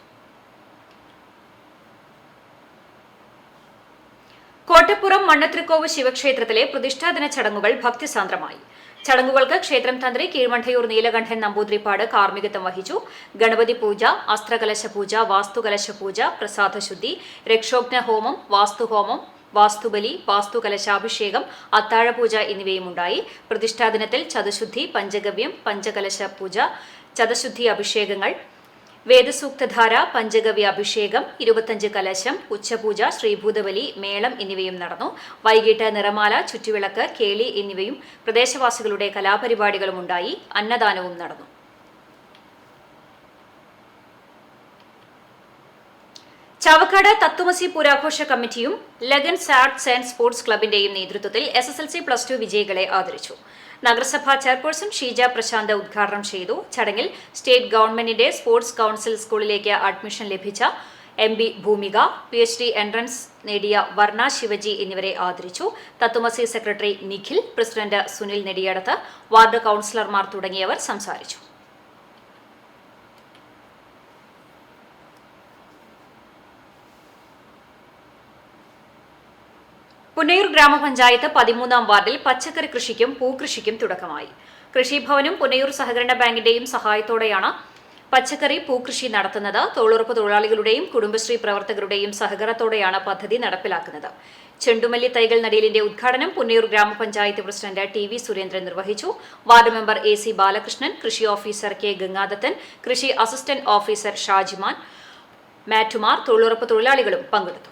കോട്ടപ്പുറം മണ്ണത്രിക്കോവ് ശിവക്ഷേത്രത്തിലെ പ്രതിഷ്ഠാദിന ചടങ്ങുകൾ ഭക്തിസാന്ദ്രമായി. ചടങ്ങുകൾക്ക് ക്ഷേത്രം തന്ത്രി കീഴ്മഠയൂർ നീലകണ്ഠൻ നമ്പൂതിരിപ്പാട് കാർമ്മികത്വം വഹിച്ചു. ഗണപതി പൂജ, അസ്ത്രകലശ പൂജ, വാസ്തുകലശ പൂജ, പ്രസാദശുദ്ധി, രക്ഷോഘ്ന ഹോമം, വാസ്തുഹോമം, വാസ്തുബലി, വാസ്തുകലശാഭിഷേകം, അത്താഴപൂജ എന്നിവയുമുണ്ടായി. പ്രതിഷ്ഠാദിനത്തിൽ ചതുശുദ്ധി, പഞ്ചഗവ്യം, പഞ്ചകലശ പൂജ, ചതശുദ്ധി അഭിഷേകങ്ങൾ, വേദസൂക്തധാര, പഞ്ചഗവ്യ അഭിഷേകം, 25 കലശം, ഉച്ചപൂജ, ശ്രീഭൂതബലി, മേളം എന്നിവയും നടന്നു. വൈകിട്ട് നിറമാല, ചുറ്റുവിളക്ക്, കേളി എന്നിവയും പ്രദേശവാസികളുടെ കലാപരിപാടികളും ഉണ്ടായി. അന്നദാനവും നടന്നു. ചാവക്കാട് തത്വമസി പൂരാഘോഷ കമ്മിറ്റിയും ലഗൻസ് ആർട്സ് ആൻഡ് സ്പോർട്സ് ക്ലബിന്റെയും നേതൃത്വത്തിൽ SSLC+2 വിജയികളെ ആദരിച്ചു. നഗരസഭാ ചെയർപേഴ്സൺ ഷീജ പ്രശാന്ത് ഉദ്ഘാടനം ചെയ്തു. ചടങ്ങിൽ സ്റ്റേറ്റ് ഗവൺമെന്റിന്റെ സ്പോർട്സ് കൌൺസിൽ സ്കൂളിലേക്ക് അഡ്മിഷൻ ലഭിച്ച MB ഭൂമിക, PhD എൻട്രൻസ് നേടിയ വർണ്ണ ശിവജി എന്നിവരെ ആദരിച്ചു. Thathwamasi secretary Nikhil, president Sunil Nediyadath, ward കൌൺസിലർമാർ തുടങ്ങിയവർ സംസാരിച്ചു. പുന്നയൂർ ഗ്രാമപഞ്ചായത്ത് 13ാം വാർഡിൽ പച്ചക്കറി കൃഷിക്കും പൂക്കൃഷിക്കും തുടക്കമായി. കൃഷിഭവനും പുന്നയൂർ സഹകരണ ബാങ്കിന്റെയും സഹായത്തോടെയാണ് പച്ചക്കറി പൂക്കൃഷി നടത്തുന്നത്. തൊഴിലുറപ്പ് തൊഴിലാളികളുടെയും കുടുംബശ്രീ പ്രവർത്തകരുടെയും സഹകരണത്തോടെയാണ് പദ്ധതി നടപ്പിലാക്കുന്നത്. ചെണ്ടുമല്ലി തൈകൾ നടീലിന്റെ ഉദ്ഘാടനം പുന്നയൂർ ഗ്രാമപഞ്ചായത്ത് പ്രസിഡന്റ് TV സുരേന്ദ്രൻ നിർവഹിച്ചു. വാർഡ് മെമ്പർ AC ബാലകൃഷ്ണൻ, കൃഷി ഓഫീസർ K ഗംഗാദത്തൻ, കൃഷി അസിസ്റ്റന്റ് ഓഫീസർ ഷാജിമാൻ, മാറ്റുമാർ, തൊഴിലുറപ്പ് തൊഴിലാളികളും പങ്കെടുത്തു.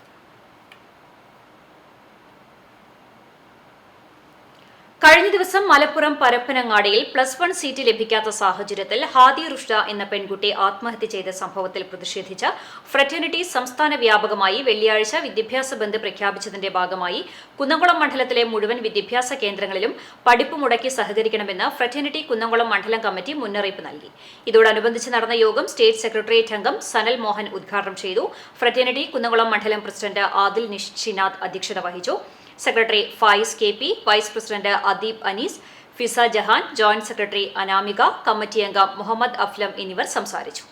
കഴിഞ്ഞ ദിവസം മലപ്പുറം പരപ്പനങ്ങാടിയിൽ +1 സീറ്റ് ലഭിക്കാത്ത സാഹചര്യത്തിൽ ഹാദി റുഷ്ദ എന്ന പെൺകുട്ടി ആത്മഹത്യ ചെയ്ത സംഭവത്തിൽ പ്രതിഷേധിച്ച ഫ്രറ്റേണിറ്റി സംസ്ഥാന വ്യാപകമായി വെള്ളിയാഴ്ച വിദ്യാഭ്യാസ ബന്ദ് പ്രഖ്യാപിച്ചതിന്റെ ഭാഗമായി കുന്നംകുളം മണ്ഡലത്തിലെ മുഴുവൻ വിദ്യാഭ്യാസ കേന്ദ്രങ്ങളിലും പഠിപ്പ് മുടക്കി സഹകരിക്കണമെന്ന് ഫ്രറ്റേണിറ്റി കുന്നംകുളം മണ്ഡലം കമ്മിറ്റി മുന്നറിയിപ്പ് നൽകി. ഇതോടനുബന്ധിച്ച് നടന്ന യോഗം സ്റ്റേറ്റ് സെക്രട്ടേറിയറ്റ് അംഗം സനൽ മോഹൻ ഉദ്ഘാടനം ചെയ്തു. ഫ്രറ്റേണിറ്റി കുന്നംകുളം മണ്ഡലം പ്രസിഡന്റ് ആദിൽ നിഷിനാഥ് അധ്യക്ഷത വഹിച്ചു. Secretary Fayis KP, vice president Adeeb Anees, Fiza Jahan, joint secretary Anamika, committee അംഗം മുഹമ്മദ് അഫ്ലം എന്നിവർ സംസാരിച്ചു.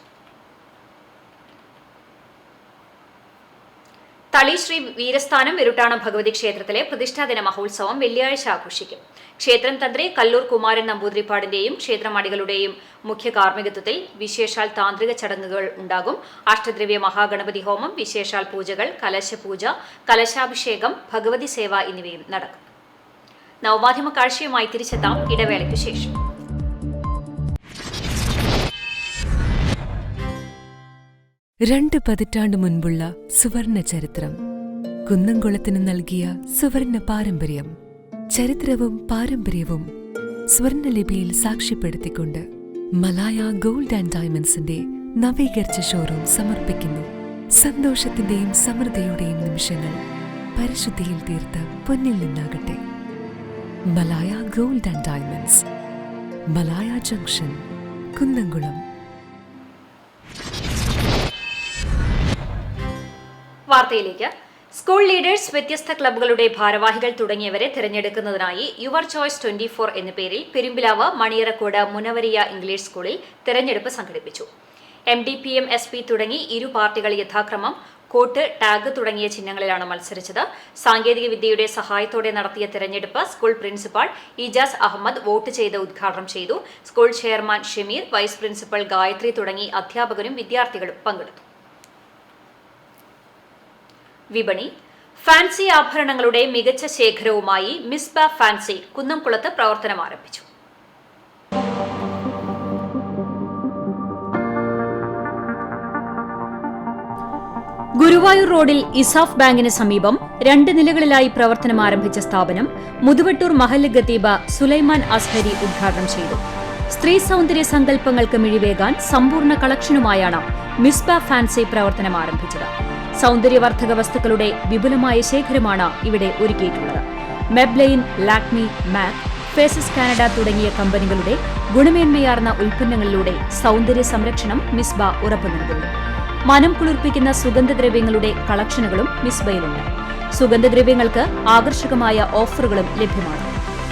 തളി ശ്രീ വീരസ്ഥാനം വിരുട്ടാണം ഭഗവതി ക്ഷേത്രത്തിലെ പ്രതിഷ്ഠാദിന മഹോത്സവം വെള്ളിയാഴ്ച ആഘോഷിക്കും. ക്ഷേത്രം തന്ത്രി കല്ലൂർ കുമാരൻ നമ്പൂതിരിപ്പാടിന്റെയും ക്ഷേത്രമണികളുടെയും മുഖ്യ കാർമ്മികത്വത്തിൽ വിശേഷാൽ താന്ത്രിക ചടങ്ങുകൾ ഉണ്ടാകും. അഷ്ടദ്രവ്യ മഹാഗണപതി ഹോമം, വിശേഷാൽ പൂജകൾ, കലശപൂജ, കലശാഭിഷേകം, ഭഗവതി സേവ എന്നിവയും നടക്കും. നവമാധ്യമ കാഴ്ചയുമായി തിരിച്ചെത്താം ഇടവേളയ്ക്കു ശേഷം. രണ്ട് പതിറ്റാണ്ട് മുൻപുള്ള സുവർണ ചരിത്രം, കുന്നംകുളത്തിന് നൽകിയ സുവർണ പാരമ്പര്യം. ചരിത്രവും പാരമ്പര്യവും സ്വർണലിപിയിൽ സാക്ഷ്യപ്പെടുത്തിക്കൊണ്ട് മലായ ഗോൾഡ് ആൻഡ് ഡയമണ്ട്സിന്റെ നവീകരിച്ച ഷോറൂം സമർപ്പിക്കുന്നു. സന്തോഷത്തിന്റെയും സമൃദ്ധിയുടെയും നിമിഷങ്ങൾ പരിശുദ്ധിയിൽ തീർത്ത പൊന്നിൽ നിന്നാകട്ടെ. Malaya gold and diamonds, Malaya junction, Kunnamkulam. വാർത്തയിലേക്ക്. സ്കൂൾ ലീഡേഴ്സ്, വ്യത്യസ്ത ക്ലബ്ബുകളുടെ ഭാരവാഹികൾ തുടങ്ങിയവരെ തിരഞ്ഞെടുക്കുന്നതിനായി യുവർ ചോയ്സ് 24 എന്ന പേരിൽ പെരുമ്പിലാവ്, മണിയറക്കോട്, മുനവരിയ ഇംഗ്ലീഷ് സ്കൂളിൽ തിരഞ്ഞെടുപ്പ് സംഘടിപ്പിച്ചു. MDPM, SP തുടങ്ങി ഇരു പാർട്ടികൾ യഥാക്രമം കോട്ട്, ടാഗ് തുടങ്ങിയ ചിഹ്നങ്ങളിലാണ് മത്സരിച്ചത്. സാങ്കേതിക വിദ്യയുടെ സഹായത്തോടെ നടത്തിയ തിരഞ്ഞെടുപ്പ് school principal Ijaz Ahmed vote ചെയ്ത് ഉദ്ഘാടനം ചെയ്തു. School chairman Shameer, vice principal Gayathri തുടങ്ങി അധ്യാപകരും വിദ്യാർത്ഥികളും പങ്കെടുത്തു. വിപണി. ഫാൻസി ആഭരണങ്ങളുടെ മികച്ച ശേഖരവുമായി മിസ്ബ ഫാൻസി കുന്നംകുളത്ത് പ്രവർത്തനം ആരംഭിച്ചു. ഗുരുവായൂർ റോഡിൽ ഇസാഫ് ബാങ്കിന് സമീപം 2 നിലകളിലായി പ്രവർത്തനം ആരംഭിച്ച സ്ഥാപനം മുതുവട്ടൂർ മഹല്ല് ഖത്തീബ സുലൈമാൻ അസ്ഹരി ഉദ്ഘാടനം ചെയ്തു. സ്ത്രീ സൗന്ദര്യ സങ്കല്പങ്ങൾക്ക് മിഴിവേകാൻ സമ്പൂർണ്ണ കളക്ഷനുമായാണ് മിസ്ബ ഫാൻസി പ്രവർത്തനം ആരംഭിച്ചത്. സൗന്ദര്യവർദ്ധക വസ്തുക്കളുടെ വിപുലമായ ശേഖരമാണ് ഇവിടെ ഒരുക്കിയിട്ടുള്ളത്. മെബ്ലൈൻ, ലാക്മി, മാക്, ഫേസസ് കാനഡ തുടങ്ങിയ കമ്പനികളുടെ ഗുണമേന്മയാർന്ന ഉൽപ്പന്നങ്ങളിലൂടെ സൗന്ദര്യ സംരക്ഷണം മിസ്ബ ഉറപ്പു നൽകുന്നു. മനം കുളിർപ്പിക്കുന്ന സുഗന്ധദ്രവ്യങ്ങളുടെ കളക്ഷനുകളും മിസ്ബയിലുണ്ട്. സുഗന്ധദ്രവ്യങ്ങൾക്ക് ആകർഷകമായ ഓഫറുകളും ലഭ്യമാണ്.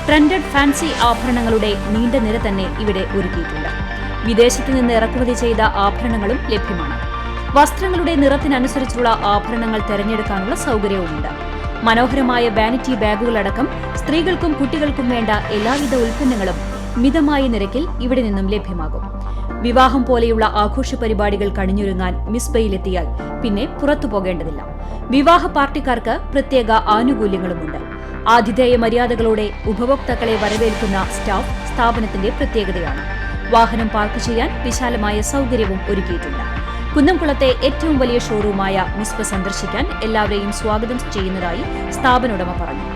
ട്രെൻഡഡ് ഫാൻസി ആഭരണങ്ങളുടെ നീണ്ട നിര തന്നെ ഇവിടെ ഒരുക്കിയിട്ടുണ്ട്. വിദേശത്ത് നിന്ന് ഇറക്കുമതി ചെയ്ത ആഭരണങ്ങളും ലഭ്യമാണ്. വസ്ത്രങ്ങളുടെ നിറത്തിനനുസരിച്ചുള്ള ആഭരണങ്ങൾ തിരഞ്ഞെടുക്കാനുള്ള സൗകര്യവുമുണ്ട്. മനോഹരമായ വാനിറ്റി ബാഗുകളടക്കം സ്ത്രീകൾക്കും കുട്ടികൾക്കും വേണ്ട എല്ലാവിധ ഉൽപ്പന്നങ്ങളും മിതമായ നിരക്കിൽ ഇവിടെ നിന്നും ലഭ്യമാകും. വിവാഹം പോലെയുള്ള ആഘോഷ പരിപാടികൾ കണിഞ്ഞൊരുങ്ങാൻ മിസ്ബയിലെത്തിയാൽ പിന്നെ പുറത്തു പോകേണ്ടതില്ല. വിവാഹ പാർട്ടിക്കാർക്ക് പ്രത്യേക ആനുകൂല്യങ്ങളുമുണ്ട്. ആതിഥേയ മര്യാദകളോടെ ഉപഭോക്താക്കളെ വരവേൽക്കുന്ന സ്റ്റാഫ് സ്ഥാപനത്തിന്റെ പ്രത്യേകതയാണ്. വാഹനം പാർക്ക് ചെയ്യാൻ വിശാലമായ സൗകര്യവും ഒരുക്കിയിട്ടുണ്ട്. കുന്നംകുളത്തെ ഏറ്റവും വലിയ ഷോറൂമായ മിസ്ബ സന്ദർശിക്കാൻ എല്ലാവരെയും സ്വാഗതം ചെയ്യുന്നതായി സ്ഥാപനോടമ പറഞ്ഞു.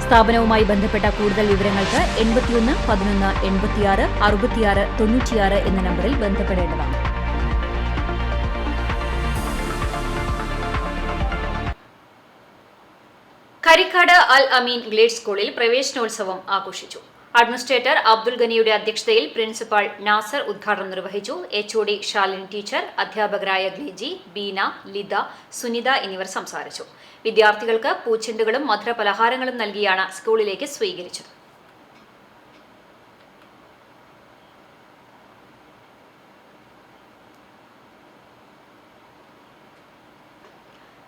സ്ഥാപനവുമായി ബന്ധപ്പെട്ട കൂടുതൽ വിവരങ്ങൾക്ക് 81 11 86 66 96 എന്ന നമ്പറിൽ ബന്ധപ്പെടേണ്ടതാണ്. കരിക്കാട് അൽ അമീൻ ഇംഗ്ലീഷ് സ്കൂളിൽ പ്രവേശനോത്സവം ആഘോഷിച്ചു. അഡ്മിനിസ്ട്രേറ്റർ അബ്ദുൽ ഗനിയുടെ അധ്യക്ഷതയിൽ പ്രിൻസിപ്പൽ നാസർ ഉദ്ഘാടനം നിർവഹിച്ചു. HOD ഷാലിൻ ടീച്ചർ, അധ്യാപകരായ ഗ്ലേജി, ബീന, ലിത, സുനിത എന്നിവർ സംസാരിച്ചു. വിദ്യാർത്ഥികൾക്ക് പൂച്ചെണ്ടുകളും മധുരപലഹാരങ്ങളും നൽകിയാണ് സ്കൂളിലേക്ക് സ്വീകരിച്ചത്.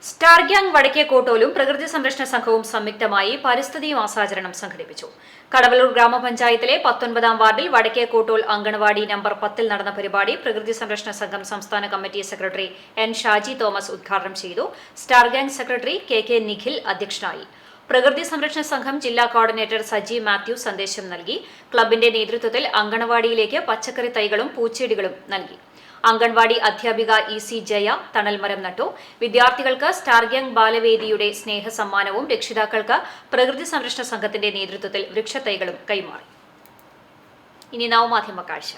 സ്റ്റാർ ഗ്യാങ് വടക്കേക്കോട്ടോലും പ്രകൃതി സംരക്ഷണ സംഘവും സംയുക്തമായി പരിസ്ഥിതി മാസാചരണം സംഘടിപ്പിച്ചു. കടവലൂർ ഗ്രാമപഞ്ചായത്തിലെ 19-ാം വാർഡിൽ വടക്കേക്കോട്ടോൽ അങ്കണവാടി നമ്പർ 10 നടന്ന പരിപാടി പ്രകൃതി സംരക്ഷണ സംഘം സംസ്ഥാന committee secretary N. Shaji Thomas ഉദ്ഘാടനം ചെയ്തു. Star gang secretary KK Nikhil അധ്യക്ഷനായി. പ്രകൃതി സംരക്ഷണ സംഘം ജില്ലാ കോർഡിനേറ്റർ സജി മാത്യു സന്ദേശം നൽകി. ക്ലബിന്റെ നേതൃത്വത്തിൽ അങ്കണവാടിയിലേക്ക് പച്ചക്കറി തൈകളും പൂച്ചെടികളും നൽകി. അംഗൻവാടി അധ്യാപിക EC ജയ തണൽമരം നട്ടു. വിദ്യാർത്ഥികൾക്ക് സ്റ്റാർ ഗ്യാങ് ബാലവേദിയുടെ സ്നേഹ സമ്മാനവും രക്ഷിതാക്കൾക്ക് പ്രകൃതി സംരക്ഷണ സംഘത്തിന്റെ നേതൃത്വത്തിൽ വൃക്ഷത്തൈകളും കൈമാറി. ഇനി നവമാധ്യമ കാഴ്ച.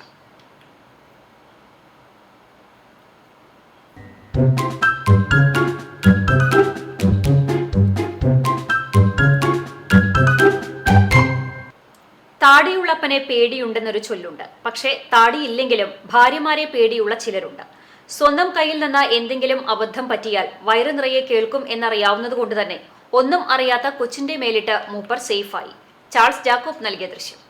താടിയുള്ളപ്പനെ പേടിയുണ്ടെന്നൊരു ചൊല്ലുണ്ട്. പക്ഷേ താടിയില്ലെങ്കിലും ഭാര്യമാരെ പേടിയുള്ള ചിലരുണ്ട്. സ്വന്തം കയ്യിൽ നിന്ന് എന്തെങ്കിലും അബദ്ധം പറ്റിയാൽ വയറ് നിറയെ കേൾക്കും എന്നറിയാവുന്നതുകൊണ്ട് തന്നെ ഒന്നും അറിയാത്ത കൊച്ചിന്റെ മേലിട്ട് മൂപ്പർ സേഫായി. ചാൾസ് ജാക്കോബ് നൽകിയ ദൃശ്യം.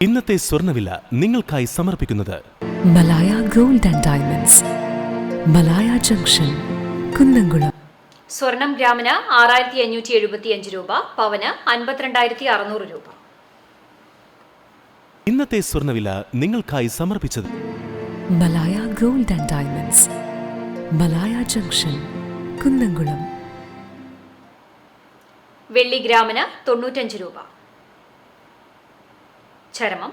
ഇന്നത്തെ സ്വർണ്ണവില നിങ്ങൾക്കായി സമർപ്പിക്കുന്നത് Malaya gold and diamonds, Malaya junction, Kunnamkulam. സ്വർണം ഗ്രാമിന് 6575 രൂപ, പവന് 52,600 രൂപ. ഇന്നത്തെ സ്വർണ്ണവില നിങ്ങൾക്കായി സമർപ്പിച്ചത് Malaya gold and diamonds, Malaya junction, Kunnamkulam. വെള്ളി ഗ്രാമിന് 95 രൂപ. ചരമം.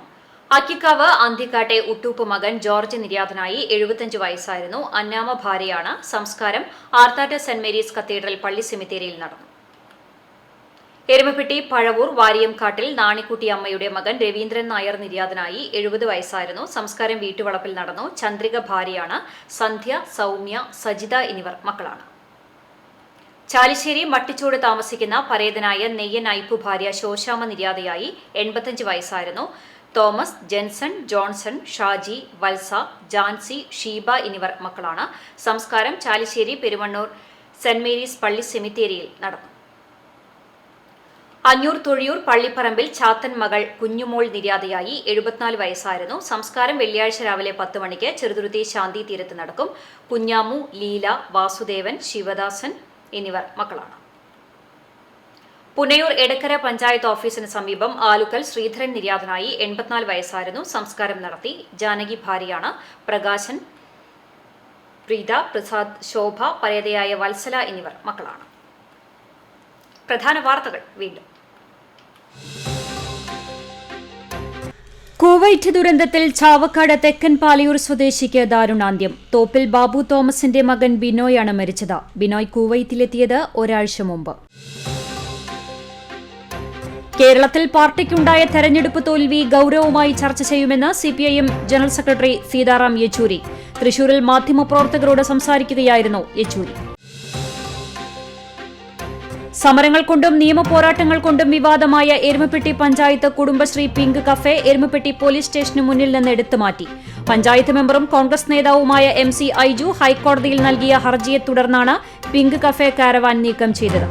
അക്കിക്കാവ് അന്തിക്കാട്ടെ ഉട്ടൂപ്പ് മകൻ ജോർജ് നിര്യാതനായി. 75 വയസ്സായിരുന്നു. അന്നാമ ഭാര്യയാണ്. സംസ്കാരം ആർത്താറ്റ് സെന്റ് മേരീസ് കത്തീഡ്രൽ പള്ളി സെമിത്തേരിയിൽ നടന്നു. എരുമപ്പെട്ടി പഴവൂർ വാരിയംകാട്ടിൽ നാണിക്കുട്ടി അമ്മയുടെ മകൻ രവീന്ദ്രൻ നായർ നിര്യാതനായി. 70 വയസ്സായിരുന്നു. സംസ്കാരം വീട്ടുവളപ്പിൽ നടന്നു. ചന്ദ്രിക ഭാര്യയാണ്. സന്ധ്യ, സൗമ്യ, സജിത എന്നിവർ മക്കളാണ്. ചാലിശ്ശേരി മട്ടിച്ചോട് താമസിക്കുന്ന പരേതനായ നെയ്യൻ ഐപ്പു ഭാര്യ ശോശാമ നിര്യാതയായി. 85 വയസ്സായിരുന്നു. തോമസ്, ജെൻസൺ, ജോൺസൺ, ഷാജി, വത്സ, ജാൻസി, ഷീബ എന്നിവർ മക്കളാണ്. സംസ്കാരം ചാലിശ്ശേരി പെരുമണ്ണൂർ സെന്റ് മേരീസ് പള്ളി സെമിത്തേരിയിൽ നടന്നു. അഞ്ഞൂർ തൊഴിയൂർ പള്ളിപ്പറമ്പിൽ ചാത്തൻ മകൾ കുഞ്ഞുമോൾ നിര്യാതയായി. 74 വയസ്സായിരുന്നു. സംസ്കാരം വെള്ളിയാഴ്ച രാവിലെ 10 മണിക്ക് ചെറുതുരുത്തി ശാന്തി തീരത്ത് നടക്കും. കുഞ്ഞാമു, ലീല, വാസുദേവൻ, ശിവദാസൻ എന്നിവർ മക്കളാണ്. പുനയൂർ എടക്കര പഞ്ചായത്ത് ഓഫീസിന് സമീപം ആലുക്കൽ ശ്രീധരൻ നിര്യാതനായി. 84 വയസ്സായിരുന്നു. സംസ്കാരം നടത്തി. ജാനകി ഭാര്യയാണ്. പ്രകാശൻ, പ്രീത, പ്രസാദ്, ശോഭ, പരേതയായ വത്സല എന്നിവർ മക്കളാണ്. പ്രധാന വാർത്തകൾ വീണ്ടും. കുവൈറ്റ് ദുരന്തത്തിൽ ചാവക്കാട് തെക്കൻ പാലയൂർ സ്വദേശിക്ക് ദാരുണാന്ത്യം. തോപ്പിൽ ബാബു തോമസിന്റെ മകൻ ബിനോയാണ് മരിച്ചത്. ബിനോയ് കുവൈറ്റിലെത്തിയത് ഒരാഴ്ച മുമ്പ്. കേരളത്തിൽ പാർട്ടിക്കുണ്ടായ തെരഞ്ഞെടുപ്പ് തോൽവി ഗൌരവമായി ചർച്ച ചെയ്യുമെന്ന് CPIM general secretary Sitaram Yechury. തൃശൂരിൽ മാധ്യമപ്രവർത്തകരോട് സംസാരിക്കുകയായിരുന്നു യെച്ചൂരി. സമരങ്ങൾ കൊണ്ടും നിയമപോരാട്ടങ്ങൾ കൊണ്ടും വിവാദമായ Erumapetty panchayat Kudumbashree pink cafe Erumapetty police സ്റ്റേഷന് മുന്നിൽ നിന്ന് എടുത്തുമാറ്റി. പഞ്ചായത്ത് മെമ്പറും കോൺഗ്രസ് നേതാവുമായ MC ഐജു ഹൈക്കോടതിയിൽ നൽകിയ ഹർജിയെ തുടർന്നാണ് പിങ്ക് കഫേ കാരവാൻ നീക്കം ചെയ്തത്.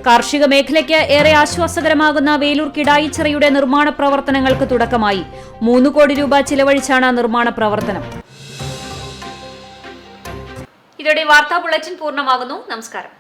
കാർഷിക മേഖലയ്ക്ക് ഏറെ ആശ്വാസകരമാകുന്ന വേലൂർ കിടായിച്ചിറയുടെ നിർമ്മാണ പ്രവർത്തനങ്ങൾക്ക് തുടക്കമായി. 3 കോടി രൂപ ചിലവഴിച്ചാണ് നിർമ്മാണ പ്രവർത്തനം. ഇതോടെ വാർത്താ ബുള്ളറ്റിൻ പൂർണ്ണമാകുന്നു. നമസ്കാരം.